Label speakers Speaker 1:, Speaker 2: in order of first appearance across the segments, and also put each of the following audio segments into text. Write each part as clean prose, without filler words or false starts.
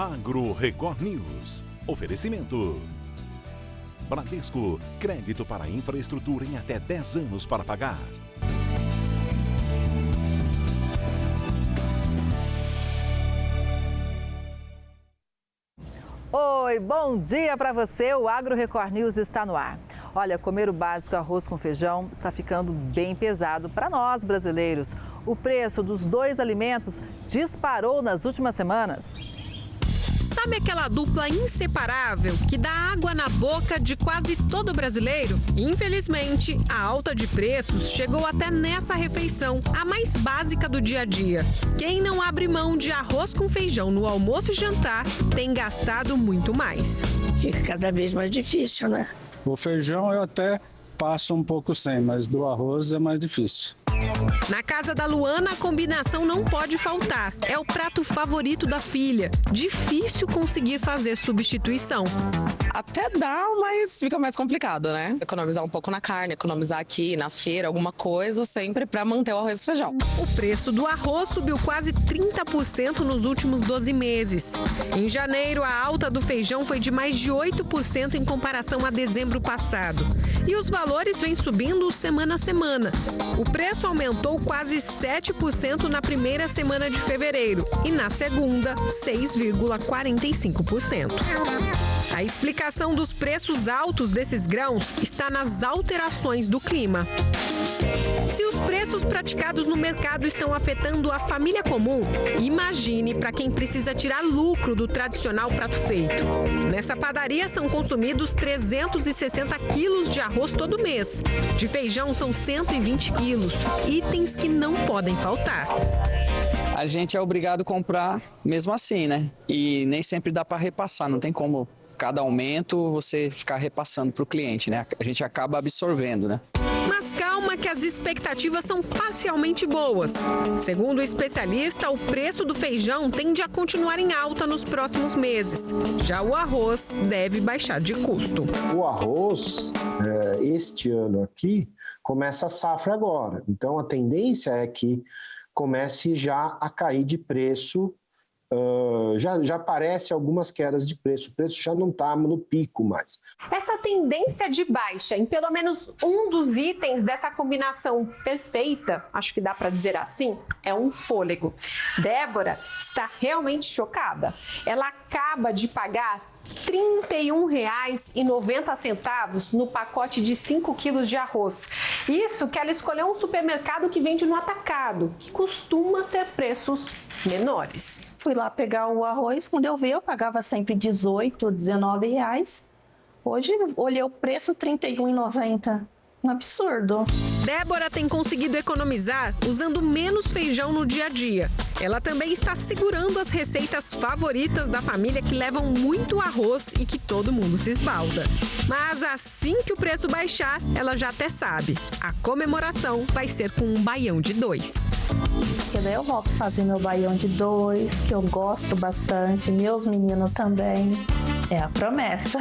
Speaker 1: Agro Record News. Oferecimento. Bradesco, crédito para infraestrutura em até 10 anos para pagar.
Speaker 2: Oi, bom dia para você. O Agro Record News está no ar. Olha, comer o básico arroz com feijão está ficando bem pesado para nós brasileiros. O preço dos dois alimentos disparou nas últimas semanas.
Speaker 3: Sabe aquela dupla inseparável que dá água na boca de quase todo brasileiro? Infelizmente, a alta de preços chegou até nessa refeição, a mais básica do dia a dia. Quem não abre mão de arroz com feijão no almoço e jantar tem gastado muito mais.
Speaker 4: Fica cada vez mais difícil, né?
Speaker 5: O feijão eu até passo um pouco sem, mas do arroz é mais difícil.
Speaker 3: Na casa da Luana, a combinação não pode faltar. É o prato favorito da filha. Difícil conseguir fazer substituição.
Speaker 6: Até dá, mas fica mais complicado, né? Economizar um pouco na carne, economizar aqui na feira, alguma coisa, sempre para manter o arroz e feijão.
Speaker 3: O preço do arroz subiu quase 30% nos últimos 12 meses. Em janeiro, a alta do feijão foi de mais de 8% em comparação a dezembro passado. E os valores vêm subindo semana a semana. O preço aumentou quase 7% na primeira semana de fevereiro e na segunda, 6,45%. A explicação dos preços altos desses grãos está nas alterações do clima. Se os preços praticados no mercado estão afetando a família comum, imagine para quem precisa tirar lucro do tradicional prato feito. Nessa padaria são consumidos 360 quilos de arroz todo mês. De feijão são 120 quilos, itens que não podem faltar.
Speaker 7: A gente é obrigado a comprar mesmo assim, né? E nem sempre dá para repassar, não tem como cada aumento você ficar repassando para o cliente, né? A gente acaba absorvendo, né?
Speaker 3: Mas calma que as expectativas são parcialmente boas. Segundo o especialista, o preço do feijão tende a continuar em alta nos próximos meses. Já o arroz deve baixar de custo.
Speaker 8: O arroz, este ano aqui, começa a safra agora. Então, a tendência é que comece já a cair de preço. Já aparece algumas quedas de preço. O preço já não está no pico mais.
Speaker 9: Essa tendência de baixa em pelo menos um dos itens dessa combinação perfeita, acho que dá para dizer assim, é um fôlego. Débora está realmente chocada. Ela acaba de pagar R$ 31,90 no pacote de 5 quilos de arroz. Isso que ela escolheu um supermercado que vende no atacado, que costuma ter preços menores.
Speaker 4: Fui lá pegar o arroz, quando eu vi eu pagava sempre R$18, R$19. Hoje olhei o preço R$ 31,90. Um absurdo.
Speaker 3: Débora tem conseguido economizar usando menos feijão no dia a dia. Ela também está segurando as receitas favoritas da família que levam muito arroz e que todo mundo se esbalda. Mas assim que o preço baixar, ela já até sabe. A comemoração vai ser com um baião de 2.
Speaker 4: Porque daí eu volto a fazer meu baião de 2, que eu gosto bastante, meus meninos também. É a promessa.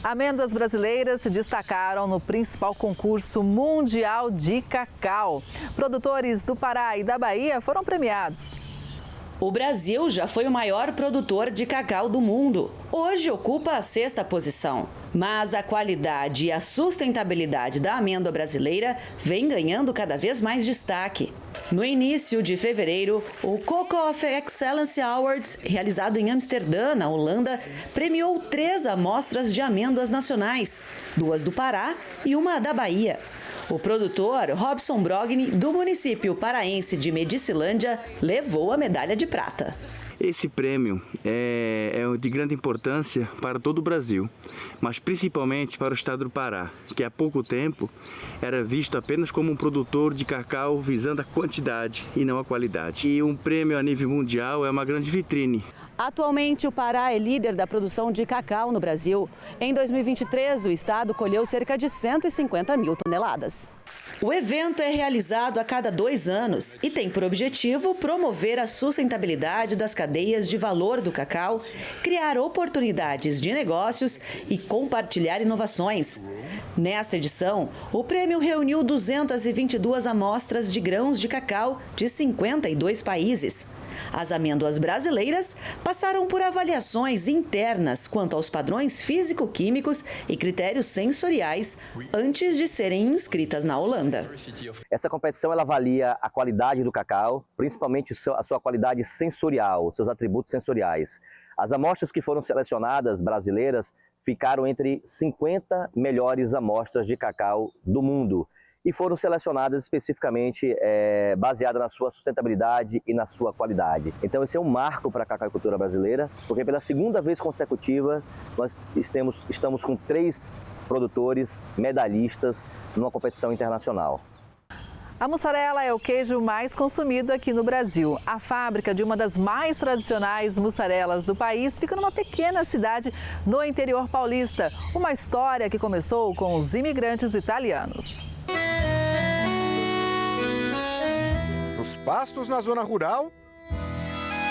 Speaker 2: Amêndoas brasileiras se destacaram no principal concurso mundial de cacau. Produtores do Pará e da Bahia foram premiados.
Speaker 10: O Brasil já foi o maior produtor de cacau do mundo. Hoje ocupa a 6ª posição. Mas a qualidade e a sustentabilidade da amêndoa brasileira vem ganhando cada vez mais destaque. No início de fevereiro, o Cocoa Excellence Awards, realizado em Amsterdã, na Holanda, premiou 3 amostras de amêndoas nacionais, 2 do Pará e 1 da Bahia. O produtor, Robson Brogni, do município paraense de Medicilândia, levou a medalha de prata.
Speaker 11: Esse prêmio é de grande importância para todo o Brasil, mas principalmente para o estado do Pará, que há pouco tempo era visto apenas como um produtor de cacau visando a quantidade e não a qualidade. E um prêmio a nível mundial é uma grande vitrine.
Speaker 10: Atualmente, o Pará é líder da produção de cacau no Brasil. Em 2023, o estado colheu cerca de 150 mil toneladas. O evento é realizado a cada 2 anos e tem por objetivo promover a sustentabilidade das cadeias de valor do cacau, criar oportunidades de negócios e compartilhar inovações. Nesta edição, o prêmio reuniu 222 amostras de grãos de cacau de 52 países. As amêndoas brasileiras passaram por avaliações internas quanto aos padrões físico-químicos e critérios sensoriais antes de serem inscritas na Holanda.
Speaker 12: Essa competição ela avalia a qualidade do cacau, principalmente a sua qualidade sensorial, seus atributos sensoriais. As amostras que foram selecionadas brasileiras ficaram entre 50 melhores amostras de cacau do mundo e foram selecionadas especificamente baseadas na sua sustentabilidade e na sua qualidade. Então esse é um marco para a cacauicultura brasileira, porque pela segunda vez consecutiva nós estamos com 3 produtores medalhistas numa competição internacional.
Speaker 2: A mussarela é o queijo mais consumido aqui no Brasil. A fábrica de uma das mais tradicionais mussarelas do país fica numa pequena cidade no interior paulista. Uma história que começou com os imigrantes italianos.
Speaker 13: Dos pastos na zona rural,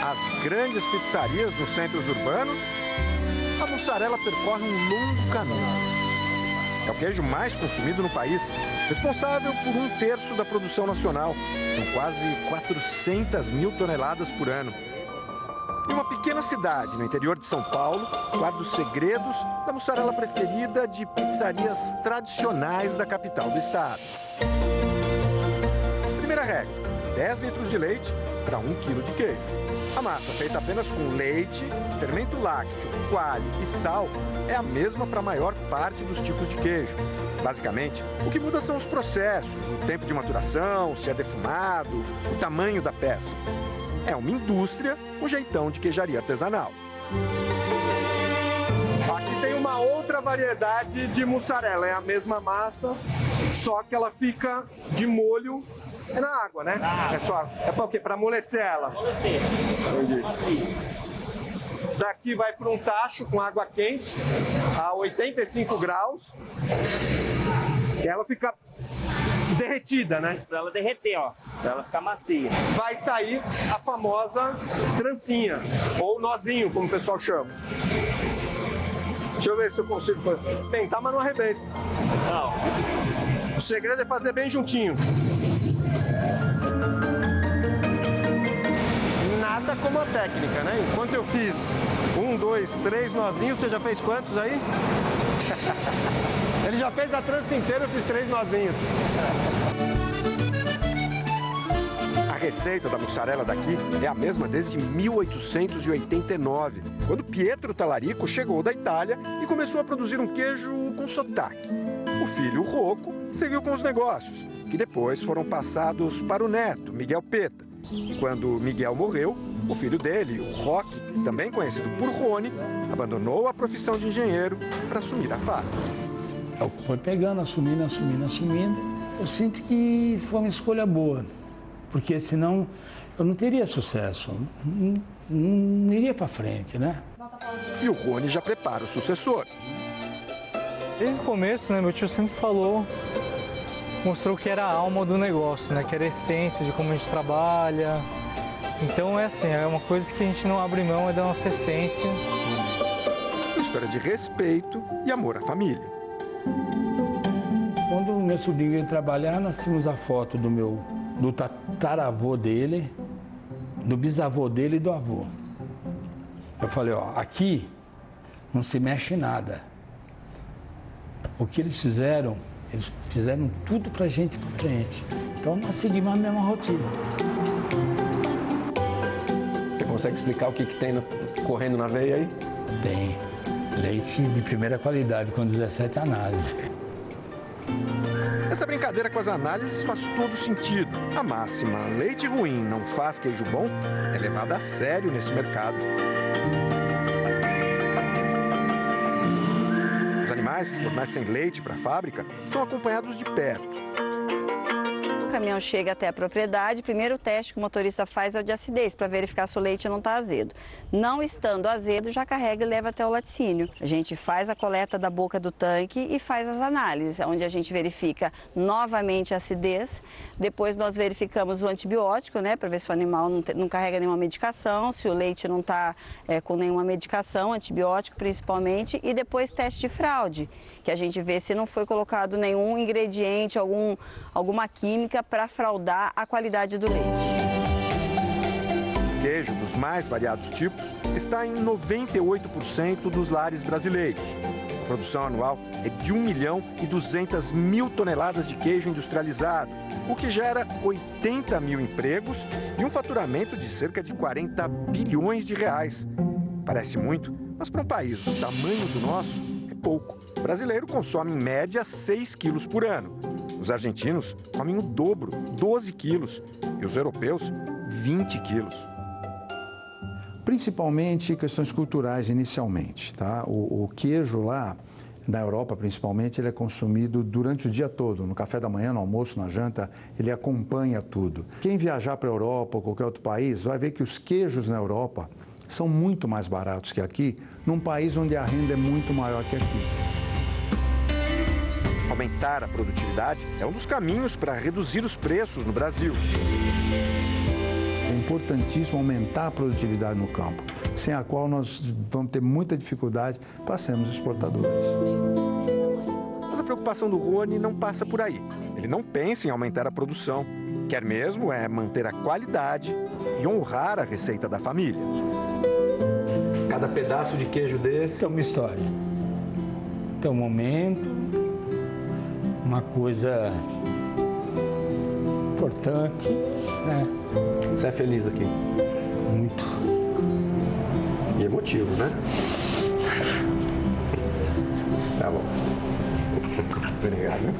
Speaker 13: as grandes pizzarias nos centros urbanos, a mussarela percorre um longo caminho. É o queijo mais consumido no país, responsável por 1/3 da produção nacional. São quase 400 mil toneladas por ano. E uma pequena cidade no interior de São Paulo guarda os segredos da mussarela preferida de pizzarias tradicionais da capital do estado. Primeira regra: 10 litros de leite para 1 quilo de queijo. A massa, feita apenas com leite, fermento lácteo, coalho e sal, é a mesma para a maior parte dos tipos de queijo. Basicamente, o que muda são os processos, o tempo de maturação, se é defumado, o tamanho da peça. É uma indústria, um jeitão de queijaria artesanal. Aqui tem uma outra variedade de mussarela, é a mesma massa, só que ela fica de molho. É na água, né? É para o quê? Para amolecer ela? Amolecer. Entendi. Daqui vai para um tacho com água quente a 85 graus. E ela fica derretida, né?
Speaker 14: Para ela derreter, ó. Para ela ficar macia.
Speaker 13: Vai sair a famosa trancinha, ou nozinho, como o pessoal chama. Deixa eu ver se eu consigo tentar, mas não arrebenta. Não. O segredo é fazer bem juntinho. Nada como a técnica, né? Enquanto eu fiz 1, 2, 3 nozinhos, você já fez quantos aí? Ele já fez a trança inteira, eu fiz 3 nozinhos. A receita da mussarela daqui é a mesma desde 1889, quando Pietro Talarico chegou da Itália e começou a produzir um queijo com sotaque. O filho Rocco seguiu com os negócios, que depois foram passados para o neto, Miguel Peta. E quando Miguel morreu, o filho dele, o Roque, também conhecido por Rony, abandonou a profissão de engenheiro para assumir a fábrica.
Speaker 15: Foi pegando, assumindo. Eu sinto que foi uma escolha boa, porque senão eu não teria sucesso, não iria para frente, né?
Speaker 13: E o Rony já prepara o sucessor.
Speaker 16: Desde o começo, né, meu tio sempre mostrou que era a alma do negócio, né? Que era a essência de como a gente trabalha. Então é assim, é uma coisa que a gente não abre mão, é da nossa essência.
Speaker 13: História de respeito e amor à família.
Speaker 15: Quando o meu sobrinho veio trabalhar, nós tínhamos a foto do tataravô dele, do bisavô dele e do avô. Eu falei, ó, aqui não se mexe nada. O que eles fizeram tudo pra gente ir pra frente. Então nós seguimos a mesma rotina.
Speaker 17: Você consegue explicar o que tem correndo na veia aí?
Speaker 15: Tem. Leite de primeira qualidade, com 17 análises.
Speaker 13: Essa brincadeira com as análises faz todo sentido. A máxima leite ruim não faz queijo bom é levada a sério nesse mercado. Os animais que fornecem leite para a fábrica são acompanhados de perto.
Speaker 18: O caminhão chega até a propriedade, primeiro teste que o motorista faz é o de acidez, para verificar se o leite não está azedo. Não estando azedo, já carrega e leva até o laticínio. A gente faz a coleta da boca do tanque e faz as análises, onde a gente verifica novamente a acidez. Depois nós verificamos o antibiótico, né, para ver se o animal não carrega nenhuma medicação, se o leite não está com nenhuma medicação, antibiótico principalmente. E depois teste de fraude, que a gente vê se não foi colocado nenhum ingrediente, alguma química para fraudar a qualidade do leite.
Speaker 13: queijo dos mais variados tipos está em 98% dos lares brasileiros. A produção anual é de 1.200.000 toneladas de queijo industrializado, o que gera 80 mil empregos e um faturamento de cerca de 40 bilhões de reais. Parece muito, mas para um país do tamanho do nosso, é pouco. O brasileiro consome em média 6 quilos por ano. Os argentinos comem o dobro, 12 quilos, e os europeus, 20 quilos.
Speaker 19: Principalmente questões culturais inicialmente, tá? O queijo lá, na Europa principalmente, ele é consumido durante o dia todo, no café da manhã, no almoço, na janta, ele acompanha tudo. Quem viajar para a Europa ou qualquer outro país vai ver que os queijos na Europa são muito mais baratos que aqui, num país onde a renda é muito maior que aqui.
Speaker 13: Aumentar a produtividade é um dos caminhos para reduzir os preços no Brasil.
Speaker 19: É importantíssimo aumentar a produtividade no campo, sem a qual nós vamos ter muita dificuldade para sermos exportadores.
Speaker 13: Mas a preocupação do Rony não passa por aí. Ele não pensa em aumentar a produção. Quer mesmo é manter a qualidade e honrar a receita da família.
Speaker 17: Cada pedaço de queijo desse
Speaker 15: é uma história. Tem um momento, uma coisa importante, né?
Speaker 17: Você é feliz aqui?
Speaker 15: Muito.
Speaker 17: E emotivo, né? Tá bom. Obrigado, né?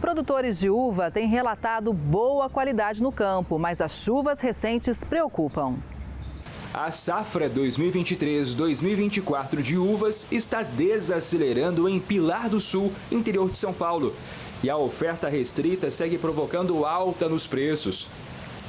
Speaker 2: Produtores de uva têm relatado boa qualidade no campo, mas as chuvas recentes preocupam.
Speaker 20: A safra 2023-2024 de uvas está desacelerando em Pilar do Sul, interior de São Paulo. E a oferta restrita segue provocando alta nos preços.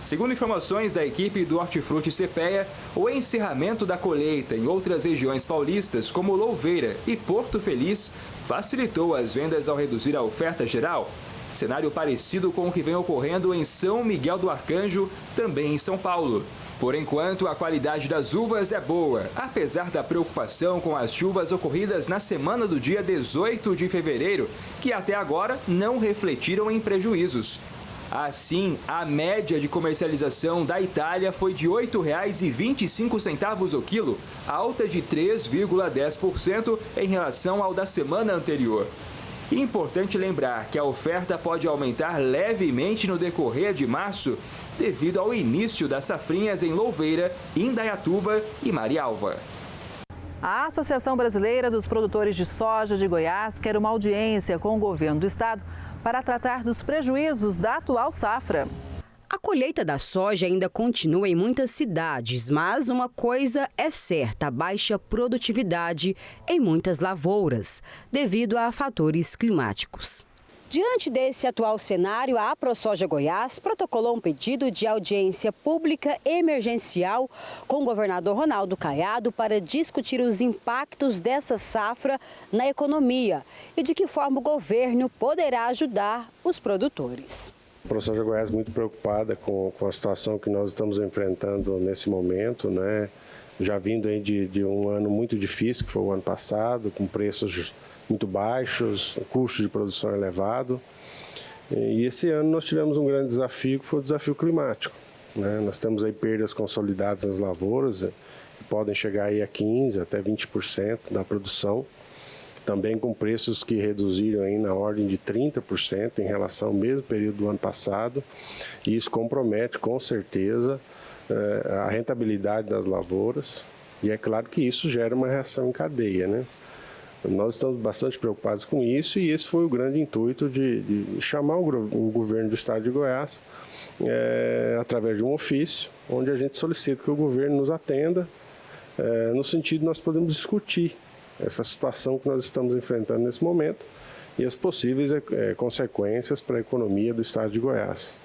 Speaker 20: Segundo informações da equipe do Hortifruti Cepea, o encerramento da colheita em outras regiões paulistas, como Louveira e Porto Feliz, facilitou as vendas ao reduzir a oferta geral. Cenário parecido com o que vem ocorrendo em São Miguel do Arcanjo, também em São Paulo. Por enquanto, a qualidade das uvas é boa, apesar da preocupação com as chuvas ocorridas na semana do dia 18 de fevereiro, que até agora não refletiram em prejuízos. Assim, a média de comercialização da Itália foi de R$ 8,25 o quilo, alta de 3,10% em relação ao da semana anterior. Importante lembrar que a oferta pode aumentar levemente no decorrer de março, devido ao início das safrinhas em Louveira, Indaiatuba e Marialva.
Speaker 2: A Associação Brasileira dos Produtores de Soja de Goiás quer uma audiência com o governo do estado para tratar dos prejuízos da atual safra.
Speaker 21: A colheita da soja ainda continua em muitas cidades, mas uma coisa é certa: a baixa produtividade em muitas lavouras, devido a fatores climáticos. Diante desse atual cenário, a AproSoja Goiás protocolou um pedido de audiência pública emergencial com o governador Ronaldo Caiado para discutir os impactos dessa safra na economia e de que forma o governo poderá ajudar os produtores.
Speaker 22: A AproSoja Goiás muito preocupada com a situação que nós estamos enfrentando nesse momento, né? Já vindo aí de um ano muito difícil, que foi o ano passado, com preços muito baixos, custo de produção elevado. E esse ano nós tivemos um grande desafio, que foi o desafio climático, né? Nós temos aí perdas consolidadas nas lavouras, que podem chegar aí a 15% até 20% da produção, também com preços que reduziram aí na ordem de 30% em relação ao mesmo período do ano passado, e isso compromete com certeza a rentabilidade das lavouras, e é claro que isso gera uma reação em cadeia, né? Nós estamos bastante preocupados com isso, e esse foi o grande intuito de chamar o governo do estado de Goiás através de um ofício, onde a gente solicita que o governo nos atenda, no sentido de nós podemos discutir essa situação que nós estamos enfrentando nesse momento e as possíveis consequências para a economia do estado de Goiás.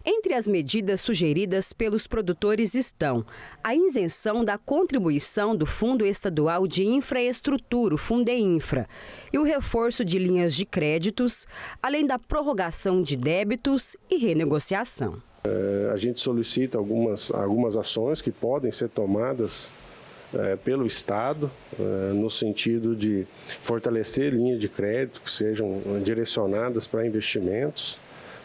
Speaker 21: Entre as medidas sugeridas pelos produtores estão a isenção da contribuição do Fundo Estadual de Infraestrutura, o Fundeinfra, e o reforço de linhas de créditos, além da prorrogação de débitos e renegociação.
Speaker 22: A gente solicita algumas ações que podem ser tomadas pelo Estado, no sentido de fortalecer linhas de crédito que sejam direcionadas para investimentos,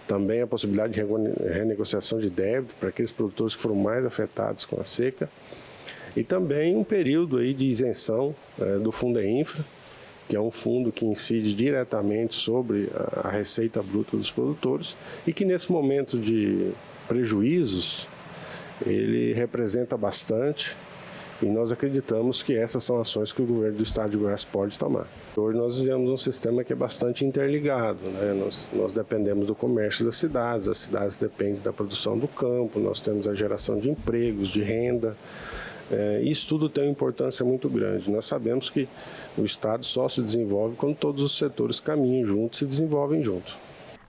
Speaker 22: também a possibilidade de renegociação de débito para aqueles produtores que foram mais afetados com a seca, e também um período aí de isenção do Fundeinfra, que é um fundo que incide diretamente sobre a receita bruta dos produtores e que nesse momento de prejuízos ele representa bastante. E nós acreditamos que essas são ações que o governo do estado de Goiás pode tomar. Hoje nós vivemos um sistema que é bastante interligado, né? Nós dependemos do comércio das cidades, as cidades dependem da produção do campo, nós temos a geração de empregos, de renda. Isso tudo tem uma importância muito grande. Nós sabemos que o estado só se desenvolve quando todos os setores caminham juntos e se desenvolvem junto.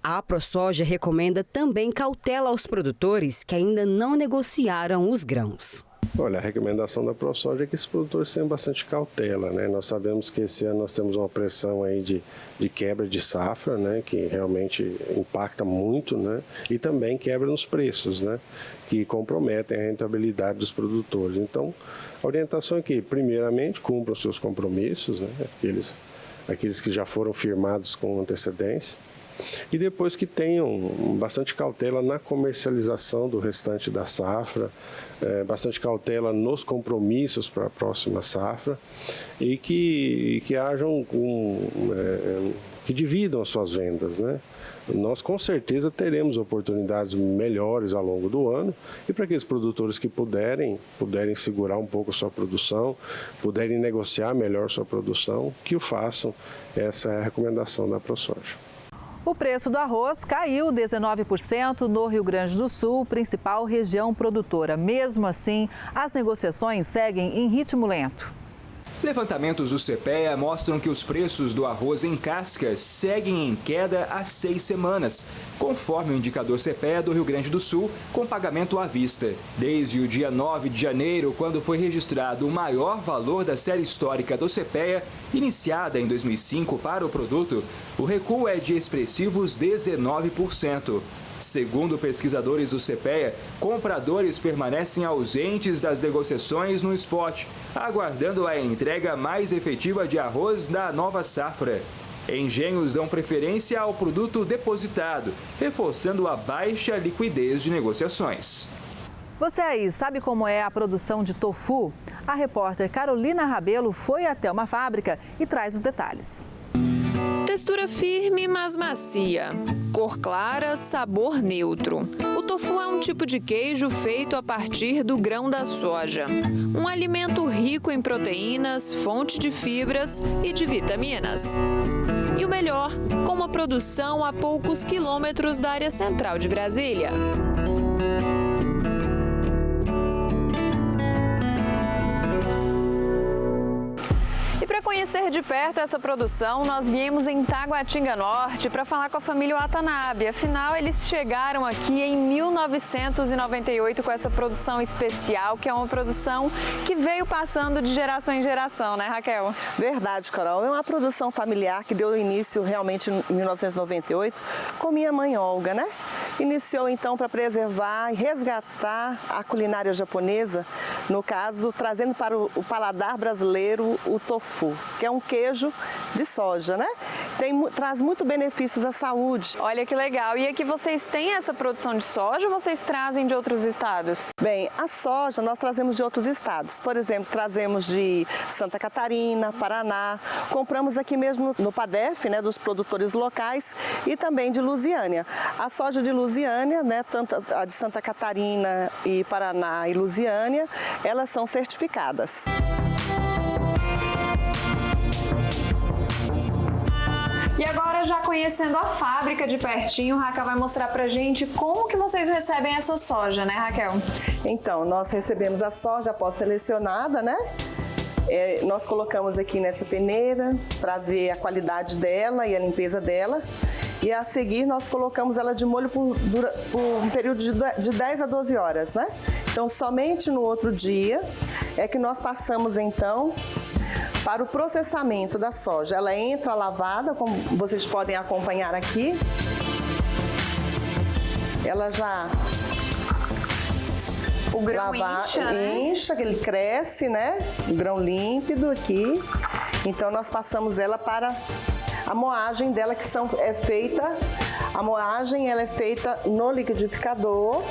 Speaker 21: A ProSoja recomenda também cautela aos produtores que ainda não negociaram os grãos.
Speaker 22: Olha, a recomendação da ProSoja é que esses produtores tenham bastante cautela, né? Nós sabemos que esse ano nós temos uma pressão aí de quebra de safra, né? Que realmente impacta muito, né? E também quebra nos preços, né? Que comprometem a rentabilidade dos produtores. Então, a orientação é que, primeiramente, cumpram seus compromissos, né? Aqueles que já foram firmados com antecedência. E depois que tenham bastante cautela na comercialização do restante da safra, bastante cautela nos compromissos para a próxima safra e que hajam que dividam as suas vendas, né? Nós com certeza teremos oportunidades melhores ao longo do ano e para aqueles produtores que puderem segurar um pouco a sua produção, puderem negociar melhor sua produção, que o façam. Essa é a recomendação da ProSoja.
Speaker 2: O preço do arroz caiu 19% no Rio Grande do Sul, principal região produtora. Mesmo assim, as negociações seguem em ritmo lento.
Speaker 20: Levantamentos do CPEA mostram que os preços do arroz em cascas seguem em queda há 6 semanas, conforme o indicador CPEA do Rio Grande do Sul, com pagamento à vista. Desde o dia 9 de janeiro, quando foi registrado o maior valor da série histórica do CPEA, iniciada em 2005 para o produto, o recuo é de expressivos 19%. Segundo pesquisadores do CPEA, compradores permanecem ausentes das negociações no spot, aguardando a entrega mais efetiva de arroz da nova safra. Engenhos dão preferência ao produto depositado, reforçando a baixa liquidez de negociações.
Speaker 2: Você aí sabe como é a produção de tofu? A repórter Carolina Rabelo foi até uma fábrica e traz os detalhes.
Speaker 1: Textura firme, mas macia. Cor clara, sabor neutro. O tofu é um tipo de queijo feito a partir do grão da soja. Um alimento rico em proteínas, fonte de fibras e de vitaminas. E o melhor, com uma produção a poucos quilômetros da área central de Brasília. E para conhecer de perto essa produção, nós viemos em Taguatinga Norte para falar com a família Watanabe. Afinal, eles chegaram aqui em 1998 com essa produção especial, que é uma produção que veio passando de geração em geração, né, Raquel?
Speaker 5: Verdade, Carol. É uma produção familiar que deu início realmente em 1998 com minha mãe Olga, né? Iniciou então para preservar e resgatar a culinária japonesa, no caso, trazendo para o paladar brasileiro o tofu, que é um queijo de soja, né? Traz muito benefícios à saúde.
Speaker 1: Olha que legal. E aqui vocês têm essa produção de soja ou vocês trazem de outros estados?
Speaker 5: Bem, a soja nós trazemos de outros estados. Por exemplo, trazemos de Santa Catarina, Paraná. Compramos aqui mesmo no Padef, né, dos produtores locais, e também de Lusiânia. A soja de Lusiânia, né, tanto a de Santa Catarina e Paraná e Lusiânia, elas são certificadas.
Speaker 1: E agora, já conhecendo a fábrica de pertinho, Raquel vai mostrar pra gente como que vocês recebem essa soja, né, Raquel?
Speaker 5: Então, nós recebemos a soja após selecionada, né? Nós colocamos aqui nessa peneira para ver a qualidade dela e a limpeza dela. E a seguir nós colocamos ela de molho por um período de 10 a 12 horas, né? Então, somente no outro dia é que nós passamos, então, para o processamento da soja. Ela entra lavada, como vocês podem acompanhar aqui. Ela já
Speaker 1: O grão incha, né?
Speaker 5: Incha, que ele cresce, né? O grão límpido aqui. Então nós passamos ela para a moagem dela, a moagem ela é feita no liquidificador.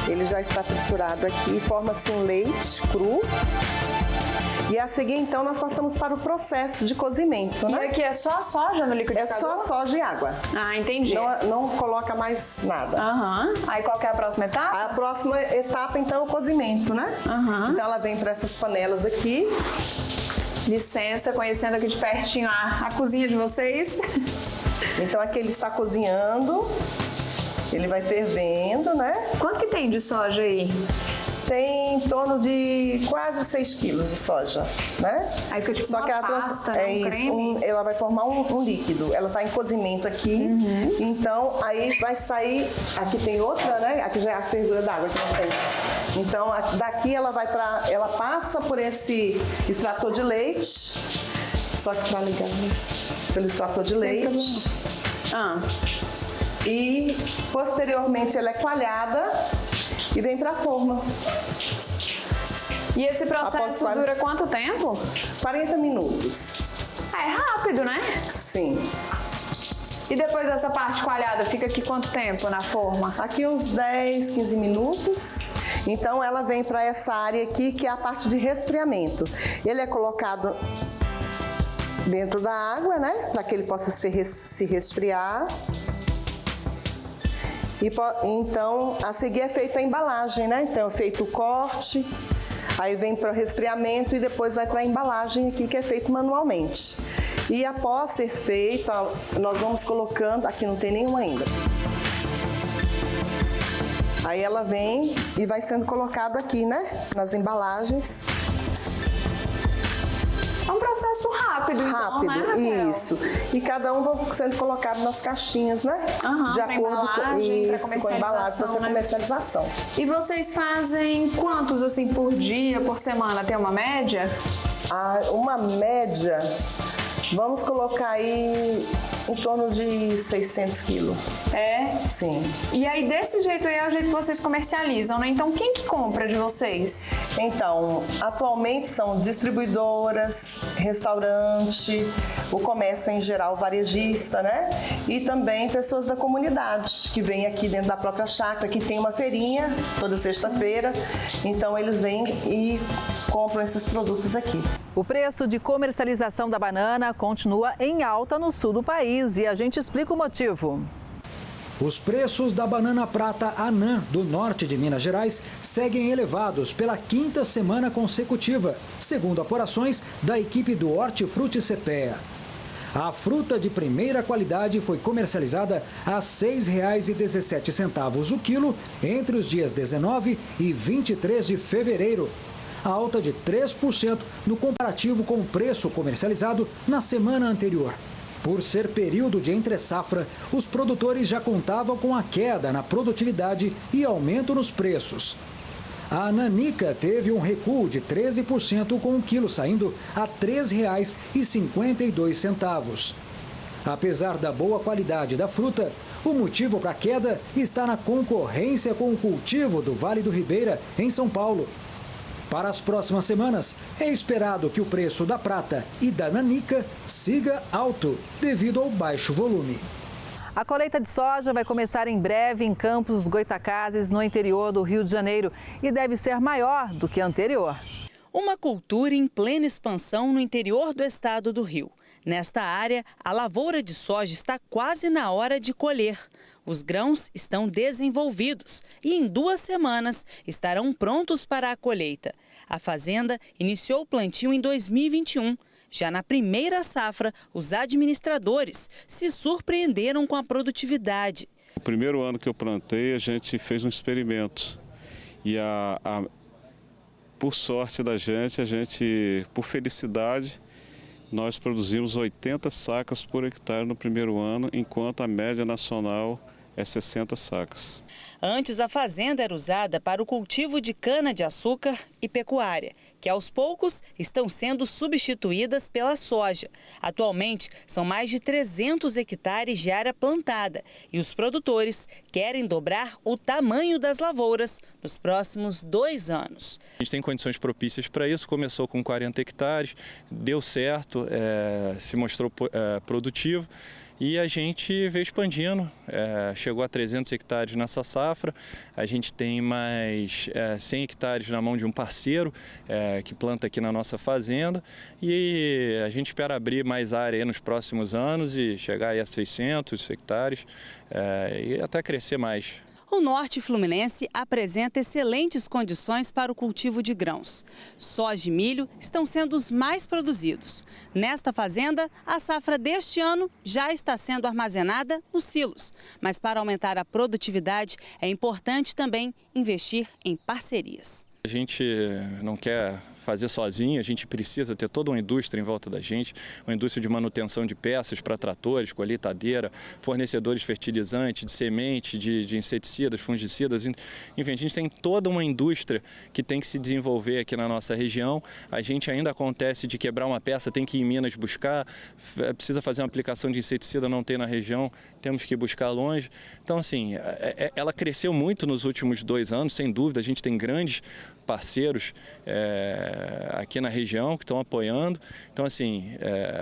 Speaker 5: Ele já está triturado aqui, forma-se um leite cru. E a seguir, então, nós passamos para o processo de cozimento, né?
Speaker 1: E aqui é só a soja no liquidificador?
Speaker 5: É só a soja e água.
Speaker 1: Ah, entendi.
Speaker 5: Não coloca mais nada.
Speaker 1: Aí qual que é a próxima etapa?
Speaker 5: A próxima etapa, então, é o cozimento, né? Então, ela vem para essas panelas aqui.
Speaker 1: Licença, conhecendo aqui de pertinho a cozinha de vocês.
Speaker 5: Então, aqui ele está cozinhando. Ele vai fervendo, né?
Speaker 1: Quanto que tem de soja aí?
Speaker 5: Tem em torno de quase 6 quilos de soja, né?
Speaker 1: Aí fica tipo
Speaker 5: Só
Speaker 1: uma
Speaker 5: que
Speaker 1: pasta,
Speaker 5: ela vai formar um líquido. Ela está em cozimento aqui. Então, aí vai sair... Aqui tem outra, né? Aqui já é a fervura d'água que não tem. Então, daqui ela passa por esse extrator de leite. Só que tá ligado, né? Pelo extrator de leite. E, posteriormente, ela é coalhada e vem para a forma.
Speaker 1: E esse processo dura quanto tempo?
Speaker 5: 40 minutos.
Speaker 1: É rápido, né?
Speaker 5: Sim.
Speaker 1: E depois dessa parte coalhada, fica aqui quanto tempo na forma?
Speaker 5: Aqui uns 10, 15 minutos. Então ela vem para essa área aqui, que é a parte de resfriamento. Ele é colocado dentro da água, né? Para que ele possa se resfriar. Então, a seguir é feita a embalagem, né? Então, é feito o corte, aí vem para o resfriamento e depois vai para a embalagem aqui, que é feito manualmente. E após ser feito, nós vamos colocando... Aqui não tem nenhuma ainda. Aí ela vem e vai sendo colocado aqui, né? Nas embalagens.
Speaker 1: É um processo rápido, então, né, Raquel?
Speaker 5: Isso. E cada um vai sendo colocado nas caixinhas, né?
Speaker 1: De acordo
Speaker 5: com a embalagem, para comercialização.
Speaker 1: E vocês fazem quantos, assim, por dia, por semana? Tem uma média?
Speaker 5: Uma média, vamos colocar aí em torno de 600 quilos.
Speaker 1: É?
Speaker 5: Sim.
Speaker 1: E aí, desse jeito aí, é o jeito que vocês comercializam, né? Então, quem que compra de vocês?
Speaker 5: Então, atualmente são distribuidoras, restaurante, o comércio em geral, varejista, né? E também pessoas da comunidade, que vêm aqui dentro da própria chácara, que tem uma feirinha toda sexta-feira. Então, eles vêm e compram esses produtos aqui.
Speaker 2: O preço de comercialização da banana continua em alta no sul do país e a gente explica o motivo.
Speaker 6: Os preços da banana prata Anã, do norte de Minas Gerais, seguem elevados pela quinta semana consecutiva, segundo apurações da equipe do Hortifruti Cepea. A fruta de primeira qualidade foi comercializada a R$ 6,17 o quilo entre os dias 19 e 23 de fevereiro. Alta de 3% no comparativo com o preço comercializado na semana anterior. Por ser período de entre-safra, os produtores já contavam com a queda na produtividade e aumento nos preços. A nanica teve um recuo de 13%, com o quilo saindo a R$ 3,52. Apesar da boa qualidade da fruta, o motivo para a queda está na concorrência com o cultivo do Vale do Ribeira, em São Paulo. Para as próximas semanas, é esperado que o preço da prata e da nanica siga alto, devido ao baixo volume.
Speaker 2: A colheita de soja vai começar em breve em Campos dos Goitacazes, no interior do Rio de Janeiro, e deve ser maior do que a anterior.
Speaker 7: Uma cultura em plena expansão no interior do estado do Rio. Nesta área, a lavoura de soja está quase na hora de colher. Os grãos estão desenvolvidos e em 2 semanas estarão prontos para a colheita. A fazenda iniciou o plantio em 2021. Já na primeira safra, os administradores se surpreenderam com a produtividade.
Speaker 23: O primeiro ano que eu plantei, a gente fez um experimento. E por sorte da gente, por felicidade, nós produzimos 80 sacas por hectare no primeiro ano, enquanto a média nacional é 60 sacas.
Speaker 7: Antes, a fazenda era usada para o cultivo de cana-de-açúcar e pecuária, que aos poucos estão sendo substituídas pela soja. Atualmente, são mais de 300 hectares de área plantada e os produtores querem dobrar o tamanho das lavouras nos próximos 2 anos.
Speaker 3: A gente tem condições propícias para isso, começou com 40 hectares, deu certo, se mostrou produtivo. E a gente veio expandindo, chegou a 300 hectares nessa safra, a gente tem mais 100 hectares na mão de um parceiro que planta aqui na nossa fazenda e a gente espera abrir mais área aí nos próximos anos e chegar aí a 600 hectares e até crescer mais.
Speaker 7: O norte fluminense apresenta excelentes condições para o cultivo de grãos. Soja e milho estão sendo os mais produzidos. Nesta fazenda, a safra deste ano já está sendo armazenada nos silos. Mas para aumentar a produtividade, é importante também investir em parcerias.
Speaker 3: A gente não quer fazer sozinho, a gente precisa ter toda uma indústria em volta da gente, uma indústria de manutenção de peças para tratores, colheitadeira, fornecedores de fertilizantes, de semente, de inseticidas, fungicidas, enfim, a gente tem toda uma indústria que tem que se desenvolver aqui na nossa região. A gente ainda acontece de quebrar uma peça, tem que ir em Minas buscar, precisa fazer uma aplicação de inseticida, não tem na região, temos que ir buscar longe. Então, assim, ela cresceu muito nos últimos 2 anos, sem dúvida, a gente tem grandes parceiros aqui na região que estão apoiando. Então, assim,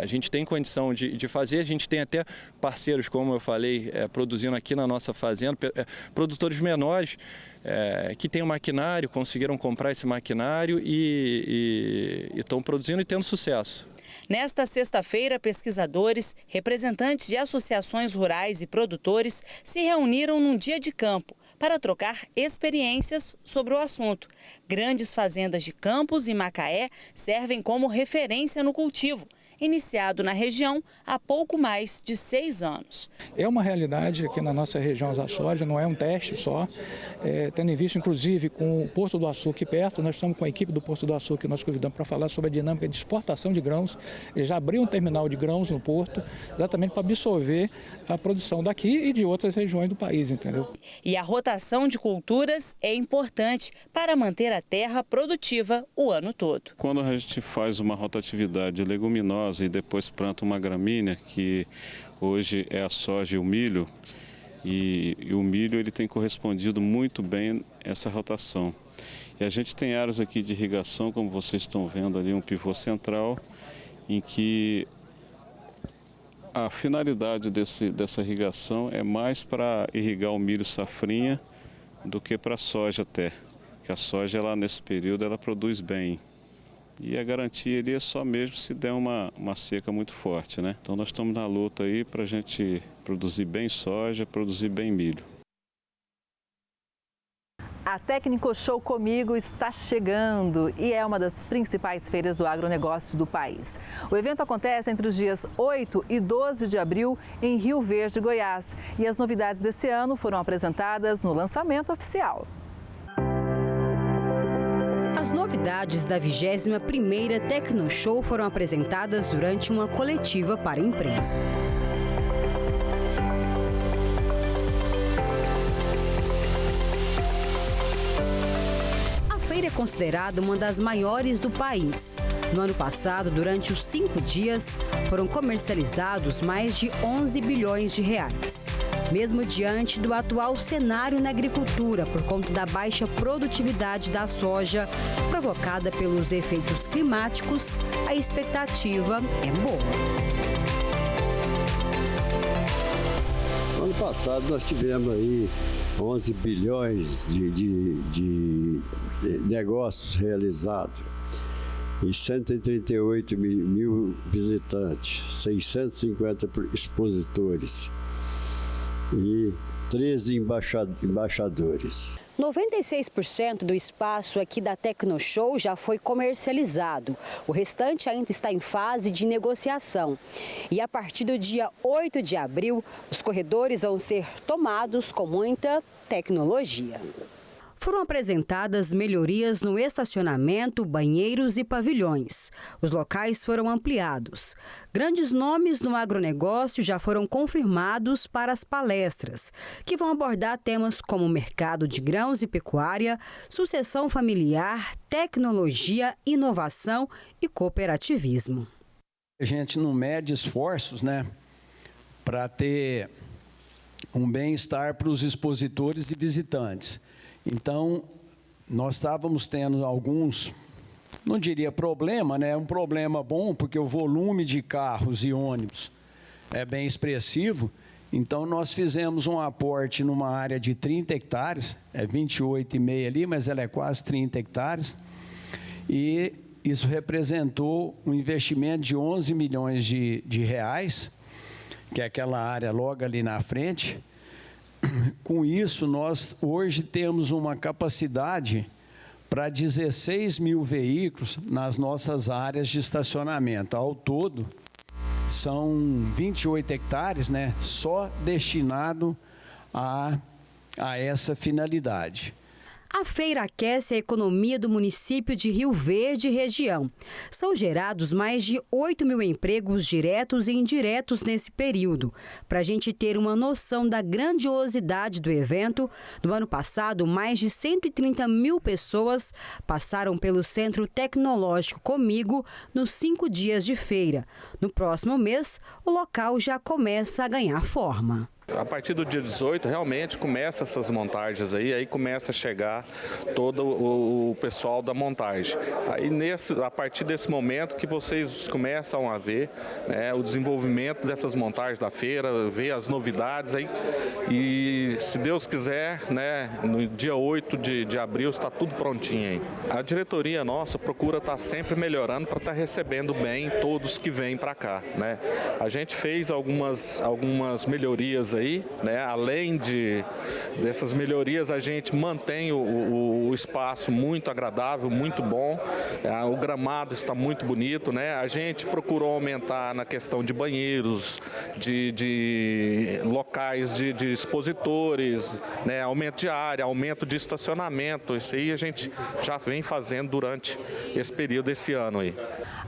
Speaker 3: a gente tem condição de fazer, a gente tem até parceiros, como eu falei, produzindo aqui na nossa fazenda, produtores menores que têm um maquinário, conseguiram comprar esse maquinário e estão produzindo e tendo sucesso.
Speaker 7: Nesta sexta-feira, pesquisadores, representantes de associações rurais e produtores se reuniram num dia de campo para trocar experiências sobre o assunto. Grandes fazendas de Campos e Macaé servem como referência no cultivo, iniciado na região há pouco mais de 6 anos.
Speaker 8: É uma realidade aqui na nossa região da soja, não é um teste só, tendo em vista inclusive com o Porto do Açúcar aqui perto, nós estamos com a equipe do Porto do Açúcar que nós convidamos para falar sobre a dinâmica de exportação de grãos. Eles já abriram um terminal de grãos no Porto, exatamente para absorver a produção daqui e de outras regiões do país, entendeu?
Speaker 7: E a rotação de culturas é importante para manter a terra produtiva o ano todo.
Speaker 23: Quando a gente faz uma rotatividade leguminosa e depois planta uma gramínea, que hoje é a soja e o milho, e o milho ele tem correspondido muito bem a essa rotação. E a gente tem áreas aqui de irrigação, como vocês estão vendo ali, um pivô central, em que a finalidade dessa irrigação é mais para irrigar o milho safrinha do que para a soja até, que a soja lá nesse período ela produz bem. E a garantia ali é só mesmo se der uma seca muito forte, né? Então nós estamos na luta aí para a gente produzir bem soja, produzir bem milho.
Speaker 2: A Técnico Show Comigo está chegando e é uma das principais feiras do agronegócio do país. O evento acontece entre os dias 8 e 12 de abril em Rio Verde, Goiás. E as novidades desse ano foram apresentadas no lançamento oficial.
Speaker 21: As novidades da 21ª Tecnoshow foram apresentadas durante uma coletiva para a imprensa. A feira é considerada uma das maiores do país. No ano passado, durante os 5 dias, foram comercializados mais de 11 bilhões de reais. Mesmo diante do atual cenário na agricultura por conta da baixa produtividade da soja, provocada pelos efeitos climáticos, a expectativa é boa.
Speaker 9: No ano passado nós tivemos aí 11 bilhões de negócios realizados e 138 mil visitantes, 650 expositores e 13 embaixadores.
Speaker 21: 96% do espaço aqui da Tecnoshow já foi comercializado. O restante ainda está em fase de negociação. E a partir do dia 8 de abril, os corredores vão ser tomados com muita tecnologia. Foram apresentadas melhorias no estacionamento, banheiros e pavilhões. Os locais foram ampliados. Grandes nomes no agronegócio já foram confirmados para as palestras, que vão abordar temas como mercado de grãos e pecuária, sucessão familiar, tecnologia, inovação e cooperativismo.
Speaker 4: A gente não mede esforços, para ter um bem-estar para os expositores e visitantes. Então, nós estávamos tendo alguns, não diria problema, um problema bom, porque o volume de carros e ônibus é bem expressivo. Então, nós fizemos um aporte numa área de 30 hectares, é 28,5 ali, mas ela é quase 30 hectares, e isso representou um investimento de 11 milhões de reais, que é aquela área logo ali na frente. Com isso, nós hoje temos uma capacidade para 16 mil veículos nas nossas áreas de estacionamento. Ao todo, são 28 hectares, só destinado a essa finalidade.
Speaker 21: A feira aquece a economia do município de Rio Verde e região. São gerados mais de 8 mil empregos diretos e indiretos nesse período. Para a gente ter uma noção da grandiosidade do evento, no ano passado, mais de 130 mil pessoas passaram pelo Centro Tecnológico Comigo nos 5 dias de feira. No próximo mês, o local já começa a ganhar forma.
Speaker 10: A partir do dia 18, realmente começa essas montagens aí começa a chegar todo o pessoal da montagem. Aí a partir desse momento que vocês começam a ver o desenvolvimento dessas montagens da feira, ver as novidades aí, e se Deus quiser, no dia 8 de abril está tudo prontinho aí. A diretoria nossa procura estar sempre melhorando para estar recebendo bem todos que vêm para cá, A gente fez algumas melhorias aí, além dessas melhorias, a gente mantém o espaço muito agradável, muito bom, o gramado está muito bonito, A gente procurou aumentar na questão de banheiros, de locais de expositores, aumento de área, aumento de estacionamento, isso aí a gente já vem fazendo durante esse período, esse ano aí.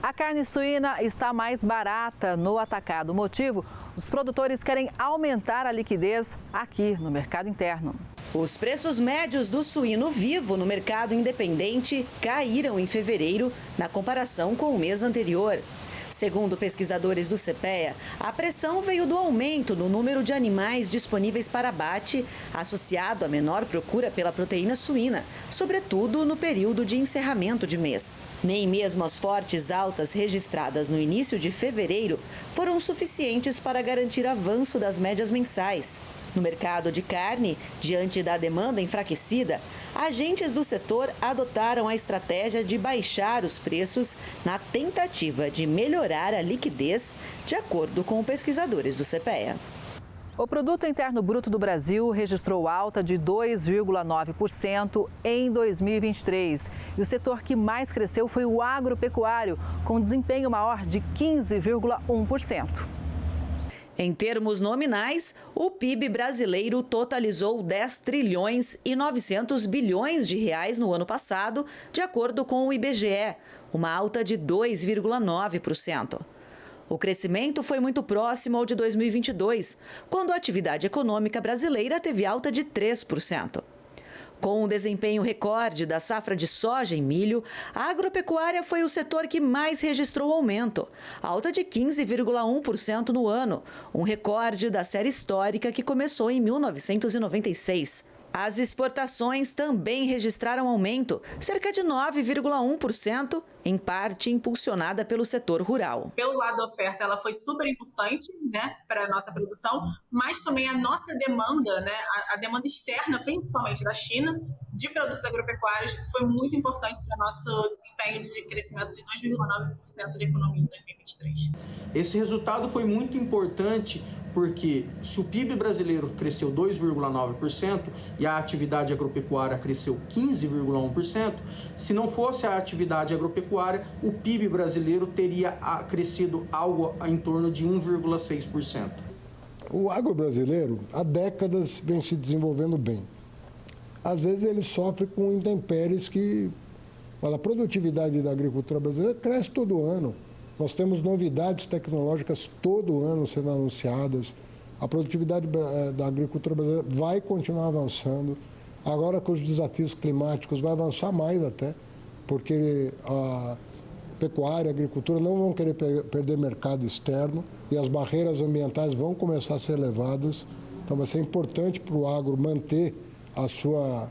Speaker 2: A carne suína está mais barata no atacado. O motivo? Os produtores querem aumentar a liquidez aqui no mercado interno.
Speaker 11: Os preços médios do suíno vivo no mercado independente caíram em fevereiro na comparação com o mês anterior. Segundo pesquisadores do CPEA, a pressão veio do aumento no número de animais disponíveis para abate, associado à menor procura pela proteína suína, sobretudo no período de encerramento de mês. Nem mesmo as fortes altas registradas no início de fevereiro foram suficientes para garantir avanço das médias mensais. No mercado de carne, diante da demanda enfraquecida, agentes do setor adotaram a estratégia de baixar os preços na tentativa de melhorar a liquidez, de acordo com pesquisadores do CPEA.
Speaker 2: O Produto Interno Bruto do Brasil registrou alta de 2,9% em 2023. E o setor que mais cresceu foi o agropecuário, com desempenho maior de 15,1%.
Speaker 11: Em termos nominais, o PIB brasileiro totalizou 10 trilhões e 900 bilhões de reais no ano passado, de acordo com o IBGE, uma alta de 2,9%. O crescimento foi muito próximo ao de 2022, quando a atividade econômica brasileira teve alta de 3%. Com o desempenho recorde da safra de soja e milho, a agropecuária foi o setor que mais registrou aumento, alta de 15,1% no ano, um recorde da série histórica que começou em 1996. As exportações também registraram aumento, cerca de 9,1%, em parte impulsionada pelo setor rural.
Speaker 24: Pelo lado da oferta, ela foi super importante, para a nossa produção, mas também a nossa demanda, a demanda externa, principalmente da China, de produtos agropecuários, foi muito importante para o nosso desempenho de crescimento de 2,9% da economia em 2023.
Speaker 25: Esse resultado foi muito importante porque se o PIB brasileiro cresceu 2,9% e a atividade agropecuária cresceu 15,1%, se não fosse a atividade agropecuária, o PIB brasileiro teria crescido algo em torno de 1,6%.
Speaker 26: O agro brasileiro, há décadas, vem se desenvolvendo bem.
Speaker 12: às vezes ele sofre com intempéries mas a produtividade da agricultura brasileira cresce todo ano. Nós temos novidades tecnológicas todo ano sendo anunciadas. A produtividade da agricultura brasileira vai continuar avançando. Agora, com os desafios climáticos, vai avançar mais até, porque a pecuária, a agricultura não vão querer perder mercado externo e as barreiras ambientais vão começar a ser elevadas. Então, vai ser importante para o agro manter a sua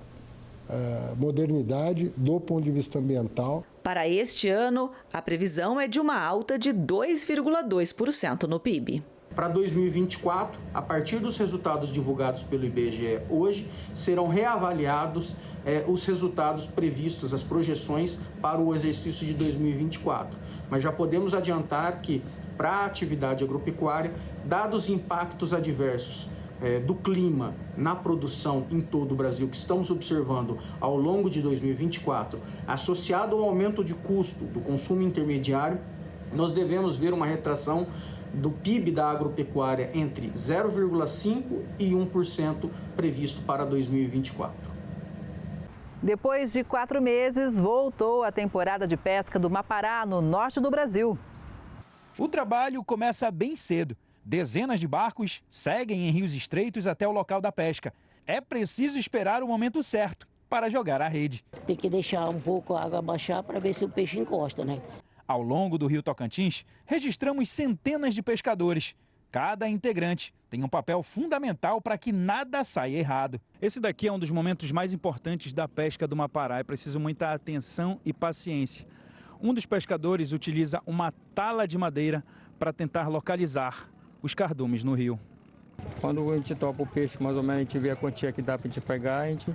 Speaker 12: modernidade do ponto de vista ambiental.
Speaker 11: Para este ano, a previsão é de uma alta de 2,2% no PIB.
Speaker 25: Para 2024, a partir dos resultados divulgados pelo IBGE hoje, serão reavaliados os resultados previstos, as projeções para o exercício de 2024. Mas já podemos adiantar que, para a atividade agropecuária, dados os impactos adversos do clima na produção em todo o Brasil que estamos observando ao longo de 2024, associado ao aumento de custo do consumo intermediário, nós devemos ver uma retração do PIB da agropecuária entre 0,5% e 1% previsto para 2024.
Speaker 2: Depois de 4 meses, voltou a temporada de pesca do Mapará, no norte do Brasil.
Speaker 14: O trabalho começa bem cedo. Dezenas de barcos seguem em rios estreitos até o local da pesca. É preciso esperar o momento certo para jogar a rede.
Speaker 16: Tem que deixar um pouco a água baixar para ver se o peixe encosta, né?
Speaker 14: Ao longo do Rio Tocantins, registramos centenas de pescadores. Cada integrante tem um papel fundamental para que nada saia errado. Esse daqui é um dos momentos mais importantes da pesca do Mapará. É preciso muita atenção e paciência. Um dos pescadores utiliza uma tala de madeira para tentar localizar os cardumes no rio.
Speaker 18: Quando a gente topa o peixe, mais ou menos a gente vê a quantia que dá para a gente pegar, a gente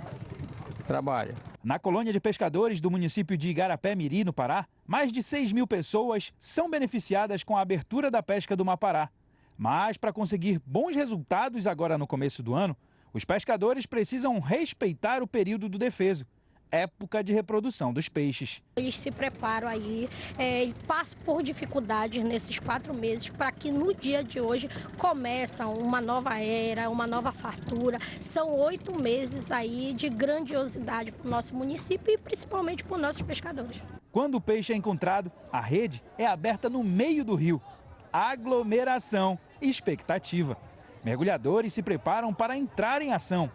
Speaker 18: trabalha.
Speaker 14: Na colônia de pescadores do município de Igarapé-Miri, no Pará, mais de 6.000 pessoas são beneficiadas com a abertura da pesca do Mapará. Mas para conseguir bons resultados agora no começo do ano, os pescadores precisam respeitar o período do defeso, época de reprodução dos peixes.
Speaker 19: Eles se preparam aí, passam por dificuldades nesses 4 meses para que no dia de hoje começa uma nova era, uma nova fartura. São 8 meses aí de grandiosidade para o nosso município e principalmente para os nossos pescadores.
Speaker 14: Quando o peixe é encontrado, a rede é aberta no meio do rio. Aglomeração e expectativa. Mergulhadores se preparam para entrar em ação.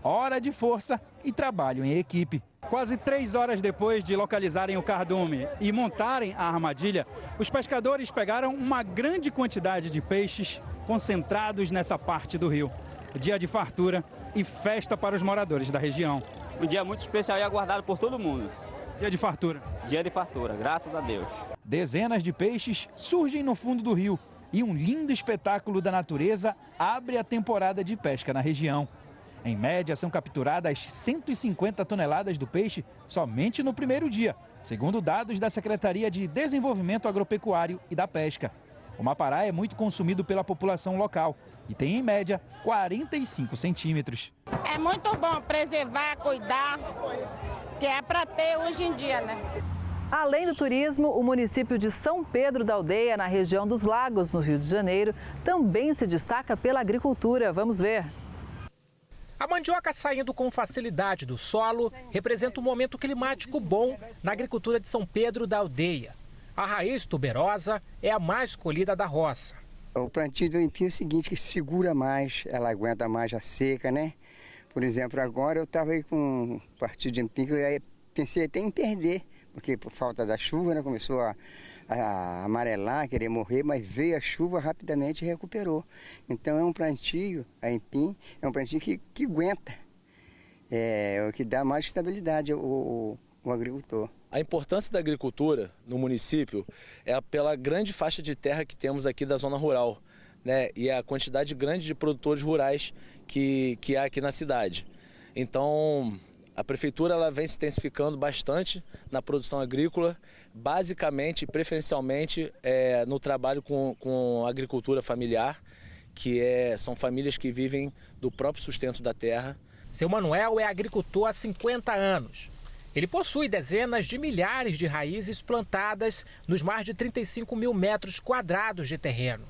Speaker 14: Hora de força e trabalho em equipe. Quase 3 horas depois de localizarem o cardume e montarem a armadilha, os pescadores pegaram uma grande quantidade de peixes concentrados nessa parte do rio. Dia de fartura e festa para os moradores da região.
Speaker 26: Um dia muito especial e aguardado por todo mundo.
Speaker 14: Dia de fartura.
Speaker 26: Dia de fartura, graças a Deus.
Speaker 14: Dezenas de peixes surgem no fundo do rio e um lindo espetáculo da natureza abre a temporada de pesca na região. Em média, são capturadas 150 toneladas do peixe somente no primeiro dia, segundo dados da Secretaria de Desenvolvimento Agropecuário e da Pesca. O Mapará é muito consumido pela população local e tem, em média, 45 centímetros.
Speaker 27: É muito bom preservar, cuidar, que é para ter hoje em dia, né?
Speaker 2: Além do turismo, o município de São Pedro da Aldeia, na região dos Lagos, no Rio de Janeiro, também se destaca pela agricultura. Vamos ver.
Speaker 28: A mandioca saindo com facilidade do solo representa um momento climático bom na agricultura de São Pedro da Aldeia. A raiz tuberosa é a mais colhida da roça.
Speaker 29: O plantio do empim é o seguinte, que segura mais, ela aguenta mais a seca, né? Por exemplo, agora eu estava aí com um partido de empim que eu pensei até em perder, porque por falta da chuva, né, começou a amarelar, querer morrer, mas veio a chuva rapidamente e recuperou. Então é um plantio, a empim, é um plantio que aguenta, é o que dá mais estabilidade ao agricultor.
Speaker 30: A importância da agricultura no município é pela grande faixa de terra que temos aqui da zona rural, né? E a quantidade grande de produtores rurais que há aqui na cidade. Então, a prefeitura ela vem se intensificando bastante na produção agrícola, basicamente, preferencialmente, no trabalho com agricultura familiar, que são famílias que vivem do próprio sustento da terra.
Speaker 28: Seu Manuel é agricultor há 50 anos. Ele possui dezenas de milhares de raízes plantadas nos mais de 35 mil metros quadrados de terreno.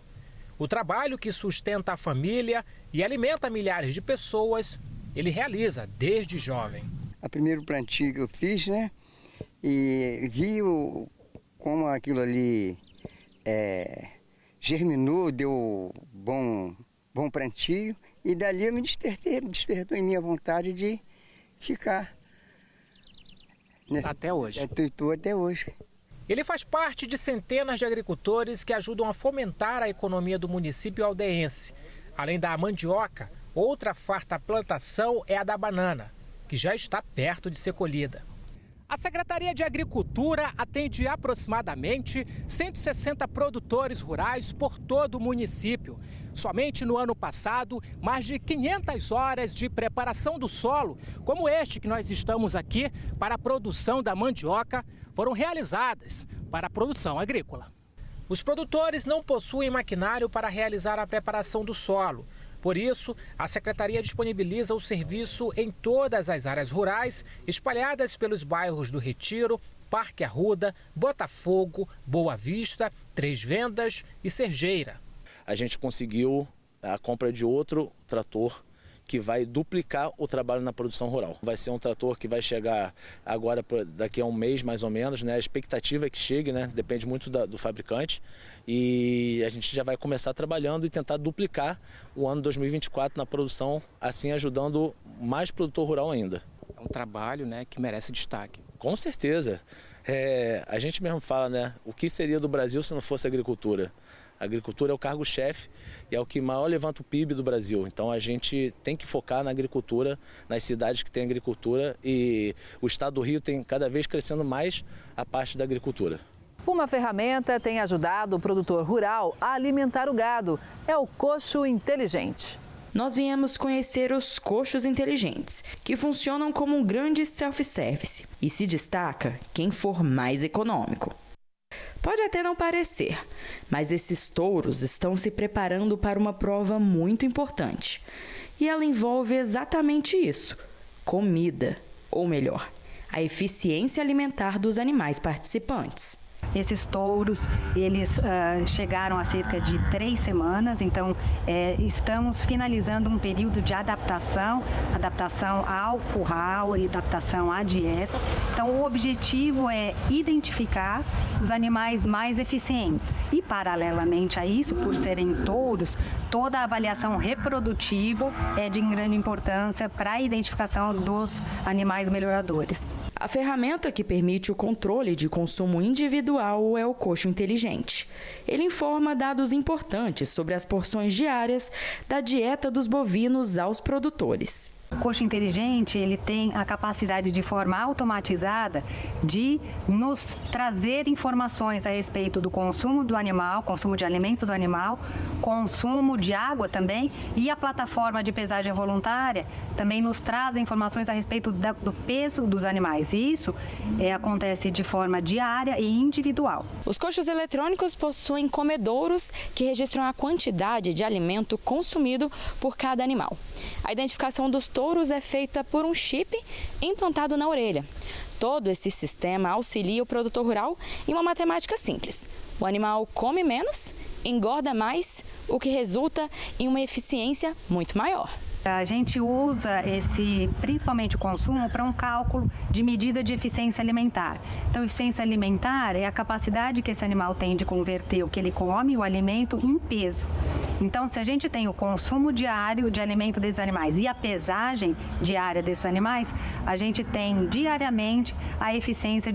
Speaker 28: O trabalho que sustenta a família e alimenta milhares de pessoas ele realiza desde jovem.
Speaker 29: O primeiro plantio que eu fiz, né? E vi como aquilo ali germinou, deu bom plantio. E dali eu me despertou em mim a vontade de ficar.
Speaker 28: Até hoje.
Speaker 29: Estou até hoje.
Speaker 28: Ele faz parte de centenas de agricultores que ajudam a fomentar a economia do município aldeense. Além da mandioca, outra farta plantação é a da banana, que já está perto de ser colhida. A Secretaria de Agricultura atende aproximadamente 160 produtores rurais por todo o município. Somente no ano passado, mais de 500 horas de preparação do solo, como este que nós estamos aqui, para a produção da mandioca, foram realizadas para a produção agrícola. Os produtores não possuem maquinário para realizar a preparação do solo. Por isso, a Secretaria disponibiliza o serviço em todas as áreas rurais, espalhadas pelos bairros do Retiro, Parque Arruda, Botafogo, Boa Vista, Três Vendas e Serjeira.
Speaker 30: A gente conseguiu a compra de outro trator que vai duplicar o trabalho na produção rural. Vai ser um trator que vai chegar agora, daqui a um mês mais ou menos, né? A expectativa é que chegue, né? Depende muito do fabricante. E a gente já vai começar trabalhando e tentar duplicar o ano 2024 na produção, assim ajudando mais produtor rural ainda.
Speaker 28: É um trabalho, né, que merece destaque.
Speaker 30: Com certeza. A gente mesmo fala, né? O que seria do Brasil se não fosse a agricultura? A agricultura é o cargo-chefe e é o que maior levanta o PIB do Brasil. Então a gente tem que focar na agricultura, nas cidades que têm agricultura, e o estado do Rio tem cada vez crescendo mais a parte da agricultura.
Speaker 2: Uma ferramenta tem ajudado o produtor rural a alimentar o gado. É o coxo inteligente.
Speaker 1: Nós viemos conhecer os coxos inteligentes, que funcionam como um grande self-service, e se destaca quem for mais econômico. Pode até não parecer, mas esses touros estão se preparando para uma prova muito importante. E ela envolve exatamente isso: comida, ou melhor, a eficiência alimentar dos animais participantes.
Speaker 3: Esses touros, eles chegaram há cerca de 3 semanas, então estamos finalizando um período de adaptação ao curral e adaptação à dieta. Então, o objetivo é identificar os animais mais eficientes. E, paralelamente a isso, por serem touros, toda a avaliação reprodutiva é de grande importância para a identificação dos animais melhoradores.
Speaker 1: A ferramenta que permite o controle de consumo individual é o coxo inteligente. Ele informa dados importantes sobre as porções diárias da dieta dos bovinos aos produtores.
Speaker 3: O coxo inteligente, ele tem a capacidade de forma automatizada de nos trazer informações a respeito do consumo do animal, consumo de alimento do animal, consumo de água também, e a plataforma de pesagem voluntária também nos traz informações a respeito do peso dos animais. E isso acontece de forma diária e individual.
Speaker 1: Os coxos eletrônicos possuem comedouros que registram a quantidade de alimento consumido por cada animal. A identificação dos touros é feita por um chip implantado na orelha. Todo esse sistema auxilia o produtor rural em uma matemática simples. O animal come menos, engorda mais, o que resulta em uma eficiência muito maior.
Speaker 3: A gente usa principalmente o consumo para um cálculo de medida de eficiência alimentar. Então, eficiência alimentar é a capacidade que esse animal tem de converter o que ele come, o alimento, em peso. Então, se a gente tem o consumo diário de alimento desses animais e a pesagem diária desses animais, a gente tem diariamente a eficiência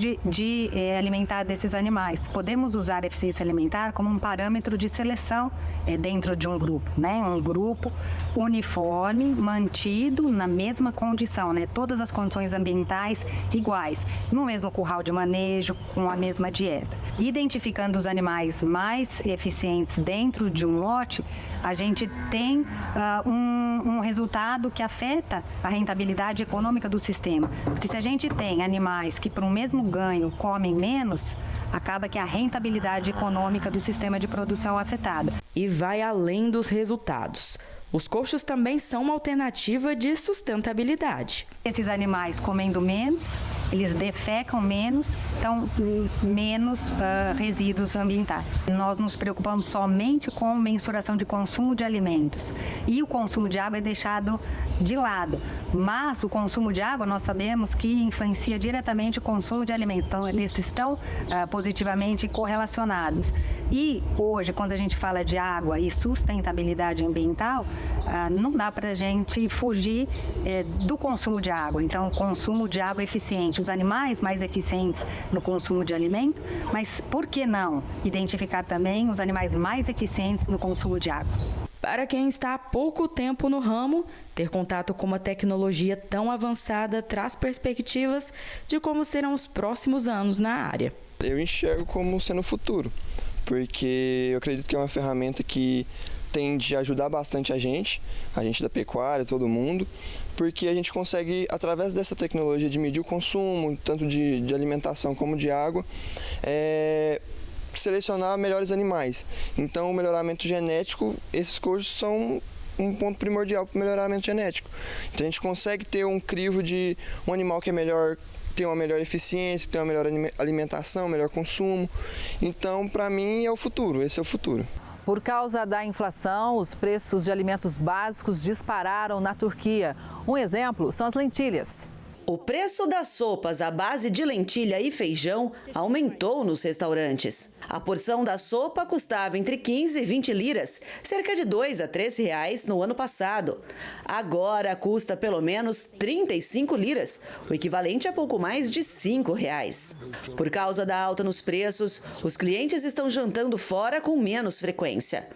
Speaker 3: alimentar desses animais. Podemos usar a eficiência alimentar como um parâmetro de seleção dentro de um grupo, né? Um grupo uniforme, mantido na mesma condição, né? Todas as condições ambientais iguais, no mesmo curral de manejo, com a mesma dieta. Identificando os animais mais eficientes dentro de um lote, a gente tem um resultado que afeta a rentabilidade econômica do sistema. Porque se a gente tem animais que, para o mesmo ganho, comem menos, acaba que a rentabilidade econômica do sistema de produção é afetada.
Speaker 1: E vai além dos resultados. Os coxos também são uma alternativa de sustentabilidade.
Speaker 3: Esses animais comendo menos, eles defecam menos, então menos resíduos ambientais. Nós nos preocupamos somente com mensuração de consumo de alimentos. E o consumo de água é deixado de lado. Mas o consumo de água, nós sabemos que influencia diretamente o consumo de alimentos. Então, eles estão positivamente correlacionados. E hoje, quando a gente fala de água e sustentabilidade ambiental, não dá para a gente fugir do consumo de água. Então, o consumo de água eficiente. Os animais mais eficientes no consumo de alimento, mas por que não identificar também os animais mais eficientes no consumo de água?
Speaker 1: Para quem está há pouco tempo no ramo, ter contato com uma tecnologia tão avançada traz perspectivas de como serão os próximos anos na área.
Speaker 5: Eu enxergo como sendo o futuro, porque eu acredito que é uma ferramenta que tende a ajudar bastante a gente da pecuária, todo mundo, porque a gente consegue, através dessa tecnologia de medir o consumo, tanto de alimentação como de água, selecionar melhores animais. Então, o melhoramento genético, esses coxos são um ponto primordial para o melhoramento genético. Então, a gente consegue ter um crivo de um animal que é melhor, tem uma melhor eficiência, tem uma melhor alimentação, melhor consumo. Então, para mim, é o futuro, esse é o futuro.
Speaker 2: Por causa da inflação, os preços de alimentos básicos dispararam na Turquia. Um exemplo são as lentilhas.
Speaker 11: O preço das sopas à base de lentilha e feijão aumentou nos restaurantes. A porção da sopa custava entre 15 e 20 liras, cerca de R$ 2 a R$ 3 no ano passado. Agora custa pelo menos 35 liras, o equivalente a pouco mais de R$ 5. Por causa da alta nos preços, os clientes estão jantando fora com menos frequência.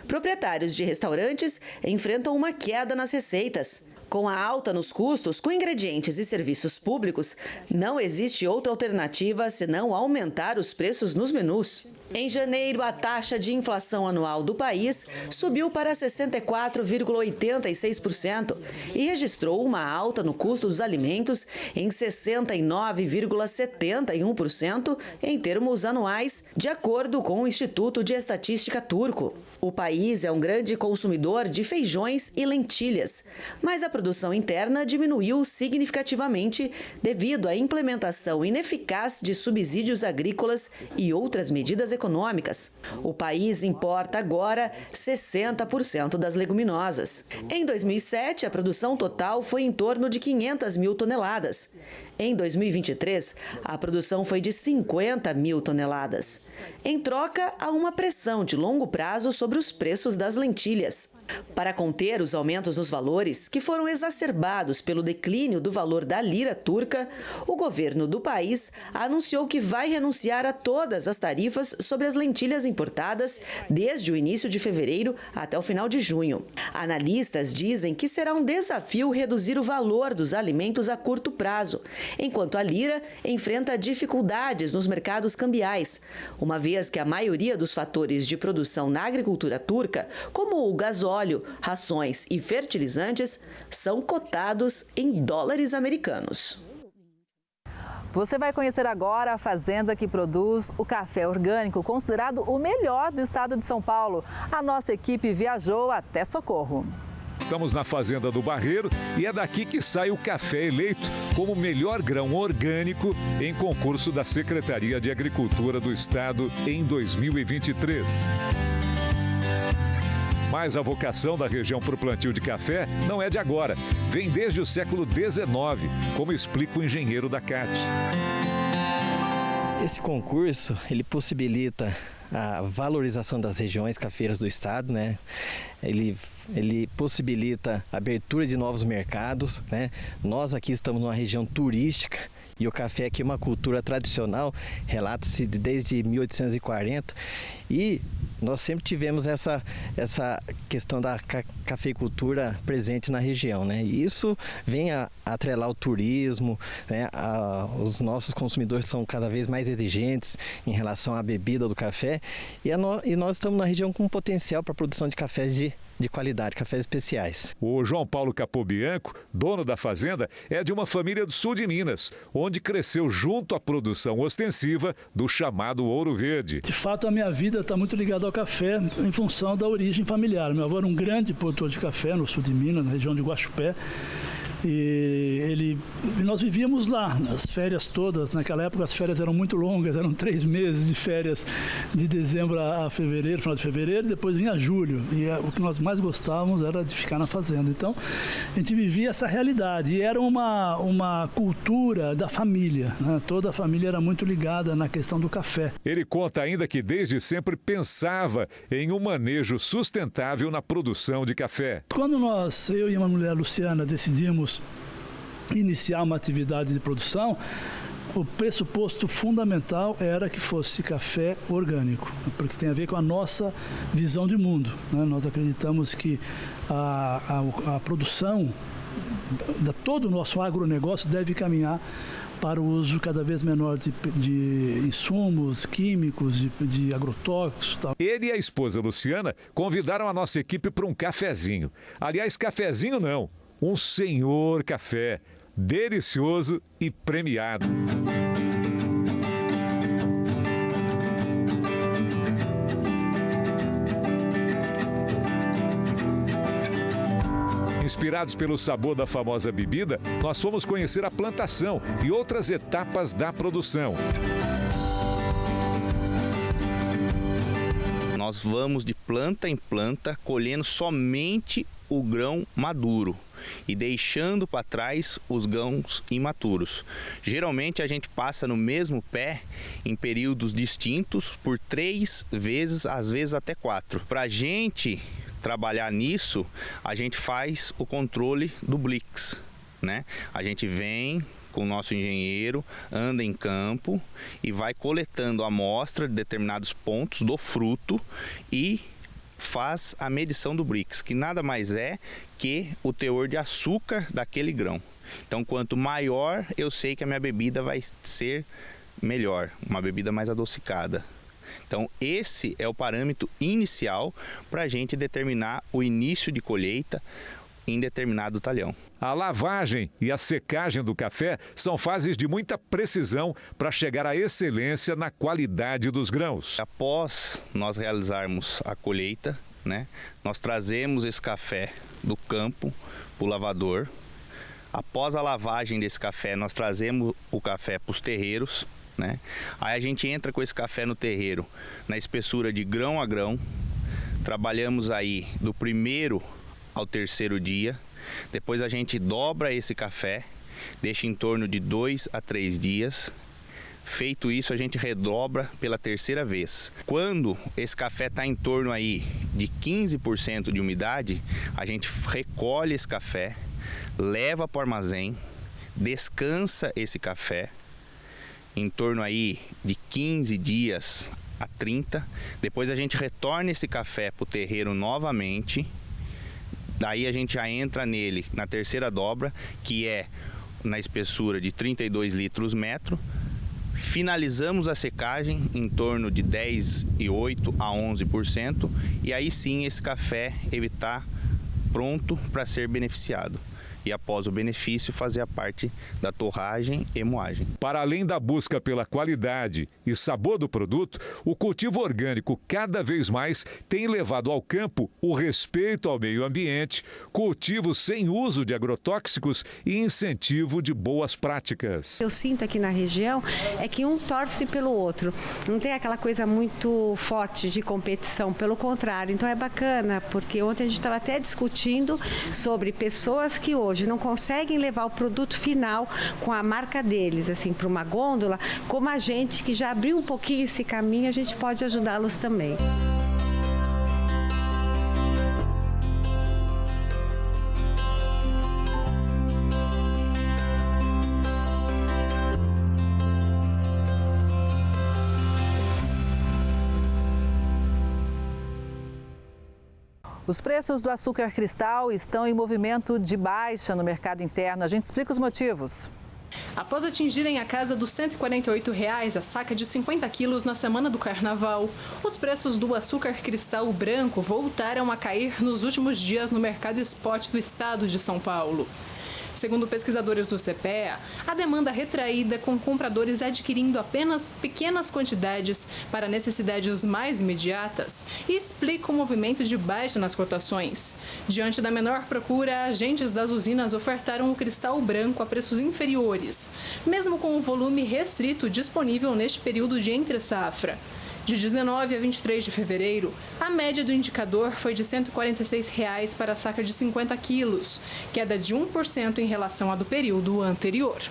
Speaker 11: Proprietários de restaurantes enfrentam uma queda nas receitas. Com a alta nos custos com ingredientes e serviços públicos, não existe outra alternativa senão aumentar os preços nos menus. Em janeiro, a taxa de inflação anual do país subiu para 64,86% e registrou uma alta no custo dos alimentos em 69,71% em termos anuais, de acordo com o Instituto de Estatística Turco. O país é um grande consumidor de feijões e lentilhas, mas a produção interna diminuiu significativamente devido à implementação ineficaz de subsídios agrícolas e outras medidas econômicas. O país importa agora 60% das leguminosas. Em 2007, a produção total foi em torno de 500 mil toneladas. Em 2023, a produção foi de 50 mil toneladas. Em troca, há uma pressão de longo prazo sobre os preços das lentilhas. Para conter os aumentos nos valores, que foram exacerbados pelo declínio do valor da lira turca, o governo do país anunciou que vai renunciar a todas as tarifas sobre as lentilhas importadas desde o início de fevereiro até o final de junho. Analistas dizem que será um desafio reduzir o valor dos alimentos a curto prazo, enquanto a lira enfrenta dificuldades nos mercados cambiais, uma vez que a maioria dos fatores de produção na agricultura turca, como o gasóleo, rações e fertilizantes, são cotados em dólares americanos.
Speaker 2: Você vai conhecer agora a fazenda que produz o café orgânico, considerado o melhor do estado de São Paulo. A nossa equipe viajou até Socorro.
Speaker 6: Estamos na Fazenda do Barreiro e é daqui que sai o café eleito como o melhor grão orgânico em concurso da Secretaria de Agricultura do Estado em 2023. Mas a vocação da região para o plantio de café não é de agora. Vem desde o século XIX, como explica o engenheiro da CAT.
Speaker 7: Esse concurso, ele possibilita a valorização das regiões cafeiras do estado, né? Ele possibilita a abertura de novos mercados, né? Nós aqui estamos numa região turística e o café aqui é uma cultura tradicional, relata-se desde 1840 e nós sempre tivemos essa questão da cafeicultura presente na região, né? E isso vem a atrelar o turismo, né? Os nossos consumidores são cada vez mais exigentes em relação à bebida do café e nós estamos na região com potencial para a produção de cafés de qualidade, cafés especiais.
Speaker 6: O João Paulo Capobianco, dono da fazenda, é de uma família do sul de Minas, onde cresceu junto à produção ostensiva do chamado ouro verde.
Speaker 8: De fato, a minha vida está muito ligada ao café em função da origem familiar. Meu avô era um grande produtor de café no sul de Minas, na região de Guaxupé. E nós vivíamos lá, as férias todas. Naquela época as férias eram muito longas, eram 3 meses de férias, de dezembro a fevereiro, final de fevereiro, depois vinha julho. E o que nós mais gostávamos era de ficar na fazenda. Então, a gente vivia essa realidade. E era uma cultura da família, né? Toda a família era muito ligada na questão do café.
Speaker 6: Ele conta ainda que desde sempre pensava em um manejo sustentável na produção de café.
Speaker 8: Quando eu e uma mulher, Luciana, decidimos iniciar uma atividade de produção, o pressuposto fundamental era que fosse café orgânico, porque tem a ver com a nossa visão de mundo, né? Nós acreditamos que a produção, todo o nosso agronegócio deve caminhar para o uso cada vez menor de insumos químicos, de agrotóxicos. Tal.
Speaker 6: Ele e a esposa Luciana convidaram a nossa equipe para um cafezinho. Aliás, cafezinho não, um senhor café, delicioso e premiado. Inspirados pelo sabor da famosa bebida, nós fomos conhecer a plantação e outras etapas da produção.
Speaker 4: Nós vamos de planta em planta, colhendo somente o grão maduro e deixando para trás os grãos imaturos. Geralmente a gente passa no mesmo pé em períodos distintos por 3 vezes, às vezes até 4. Para a gente trabalhar nisso, a gente faz o controle do Blix, né? A gente vem com o nosso engenheiro, anda em campo e vai coletando a amostra de determinados pontos do fruto e faz a medição do Brix, que nada mais é que o teor de açúcar daquele grão. Então, quanto maior, eu sei que a minha bebida vai ser melhor, uma bebida mais adocicada. Então, esse é o parâmetro inicial para a gente determinar o início de colheita em determinado talhão.
Speaker 6: A lavagem e a secagem do café são fases de muita precisão para chegar à excelência na qualidade dos grãos.
Speaker 4: Após nós realizarmos a colheita, né, nós trazemos esse café do campo para o lavador. Após a lavagem desse café, nós trazemos o café para os terreiros, né? Aí a gente entra com esse café no terreiro na espessura de grão a grão. Trabalhamos aí do 1º ao 3º dia. Depois a gente dobra esse café, deixa em torno de 2 a 3 dias. Feito isso, a gente redobra pela 3ª vez. Quando esse café está em torno aí de 15% de umidade, a gente recolhe esse café, leva para o armazém, descansa esse café em torno aí de 15 dias a 30. Depois a gente retorna esse café para o terreiro novamente. Daí a gente já entra nele na 3ª dobra, que é na espessura de 32 litros metro. Finalizamos a secagem em torno de 10,8% a 11%. E aí sim esse café ele está pronto para ser beneficiado. E após o benefício, fazer a parte da torragem e moagem.
Speaker 6: Para além da busca pela qualidade e sabor do produto, o cultivo orgânico cada vez mais tem levado ao campo o respeito ao meio ambiente, cultivo sem uso de agrotóxicos e incentivo de boas práticas.
Speaker 9: Eu sinto aqui na região é que um torce pelo outro. Não tem aquela coisa muito forte de competição, pelo contrário. Então é bacana, porque ontem a gente estava até discutindo sobre pessoas que hoje não conseguem levar o produto final com a marca deles, assim, para uma gôndola, como a gente que já abriu um pouquinho esse caminho, a gente pode ajudá-los também.
Speaker 2: Os preços do açúcar cristal estão em movimento de baixa no mercado interno. A gente explica os motivos.
Speaker 10: Após atingirem a casa dos R$ 148 a saca de 50 quilos na semana do carnaval, os preços do açúcar cristal branco voltaram a cair nos últimos dias no mercado spot do estado de São Paulo. Segundo pesquisadores do CPEA, a demanda retraída com compradores adquirindo apenas pequenas quantidades para necessidades mais imediatas explica o movimento de baixa nas cotações. Diante da menor procura, agentes das usinas ofertaram o cristal branco a preços inferiores, mesmo com o volume restrito disponível neste período de entre-safra. De 19 a 23 de fevereiro, a média do indicador foi de R$ 146 para a saca de 50 quilos, queda de 1% em relação à do período anterior.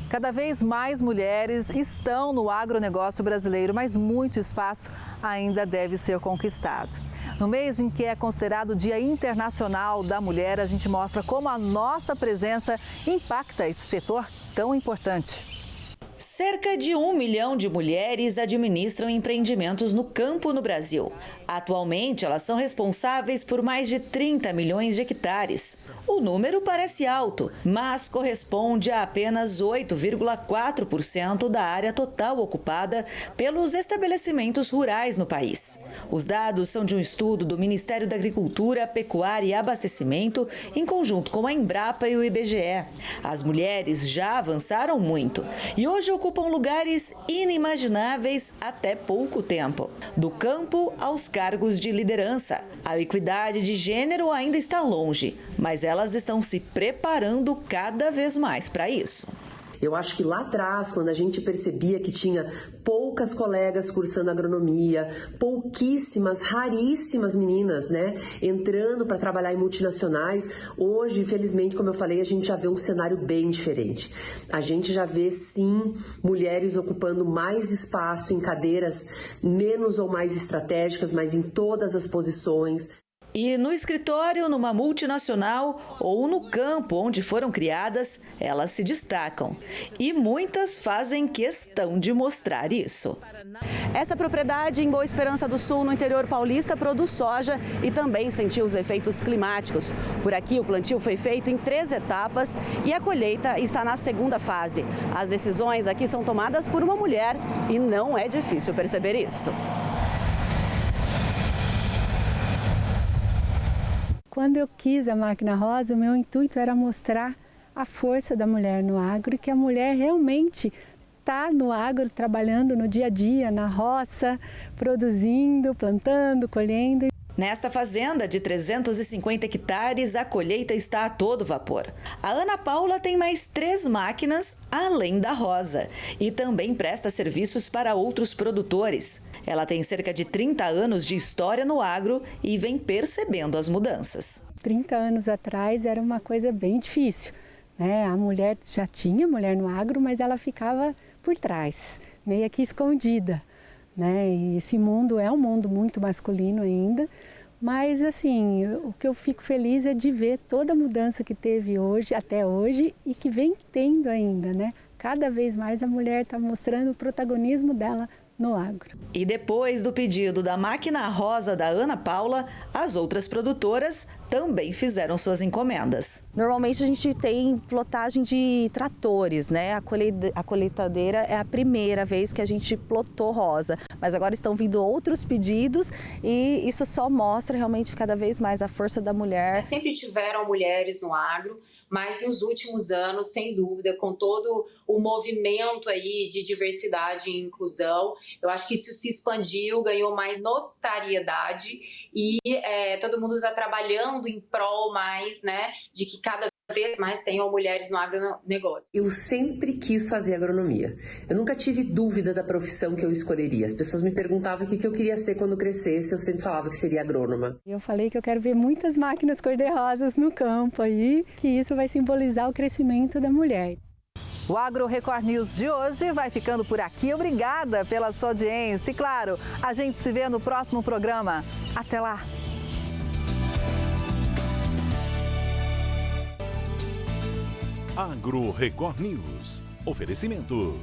Speaker 2: Cada vez mais mulheres estão no agronegócio brasileiro, mas muito espaço ainda deve ser conquistado. No mês em que é considerado o Dia Internacional da Mulher, a gente mostra como a nossa presença impacta esse setor tão importante.
Speaker 11: Cerca de 1 milhão de mulheres administram empreendimentos no campo no Brasil. Atualmente, elas são responsáveis por mais de 30 milhões de hectares. O número parece alto, mas corresponde a apenas 8,4% da área total ocupada pelos estabelecimentos rurais no país. Os dados são de um estudo do Ministério da Agricultura, Pecuária e Abastecimento, em conjunto com a Embrapa e o IBGE. As mulheres já avançaram muito e hoje ocupam lugares inimagináveis até pouco tempo. Do campo aos cargos de liderança. A equidade de gênero ainda está longe, mas elas estão se preparando cada vez mais para isso.
Speaker 12: Eu acho que lá atrás, quando a gente percebia que tinha poucas colegas cursando agronomia, pouquíssimas, raríssimas meninas, entrando para trabalhar em multinacionais, hoje, infelizmente, como eu falei, a gente já vê um cenário bem diferente. A gente já vê, sim, mulheres ocupando mais espaço em cadeiras menos ou mais estratégicas, mas em todas as posições.
Speaker 11: E no escritório, numa multinacional ou no campo onde foram criadas, elas se destacam. E muitas fazem questão de mostrar isso.
Speaker 13: Essa propriedade em Boa Esperança do Sul, no interior paulista, produz soja e também sentiu os efeitos climáticos. Por aqui, o plantio foi feito em 3 etapas e a colheita está na segunda fase. As decisões aqui são tomadas por uma mulher e não é difícil perceber isso.
Speaker 15: Quando eu quis a máquina rosa, o meu intuito era mostrar a força da mulher no agro e que a mulher realmente está no agro, trabalhando no dia a dia, na roça, produzindo, plantando, colhendo.
Speaker 11: Nesta fazenda de 350 hectares, a colheita está a todo vapor. A Ana Paula tem mais 3 máquinas, além da Rosa, e também presta serviços para outros produtores. Ela tem cerca de 30 anos de história no agro e vem percebendo as mudanças.
Speaker 15: 30 anos atrás era uma coisa bem difícil, A mulher já tinha mulher no agro, mas ela ficava por trás, meio que escondida. E esse mundo é um mundo muito masculino ainda, mas assim, o que eu fico feliz é de ver toda a mudança que teve hoje, até hoje, e que vem tendo ainda, Cada vez mais a mulher está mostrando o protagonismo dela no agro.
Speaker 11: E depois do pedido da máquina rosa da Ana Paula, as outras produtoras também fizeram suas encomendas.
Speaker 13: Normalmente a gente tem plotagem de tratores, A colheitadeira é a primeira vez que a gente plotou rosa, mas agora estão vindo outros pedidos e isso só mostra realmente cada vez mais a força da mulher.
Speaker 17: Sempre tiveram mulheres no agro, mas nos últimos anos, sem dúvida, com todo o movimento aí de diversidade e inclusão, eu acho que isso se expandiu, ganhou mais notariedade e todo mundo está trabalhando em prol mais, de que cada vez mais tenham mulheres no agronegócio.
Speaker 12: Eu sempre quis fazer agronomia. Eu nunca tive dúvida da profissão que eu escolheria. As pessoas me perguntavam o que eu queria ser quando crescesse, eu sempre falava que seria agrônoma.
Speaker 15: Eu falei que eu quero ver muitas máquinas cor-de-rosas no campo aí, que isso vai simbolizar o crescimento da mulher.
Speaker 2: O Agro Record News de hoje vai ficando por aqui. Obrigada pela sua audiência. E claro, a gente se vê no próximo programa. Até lá!
Speaker 20: Agro Record News. Oferecimento.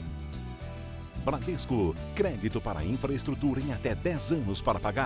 Speaker 20: Bradesco. Crédito para infraestrutura em até 10 anos para pagar.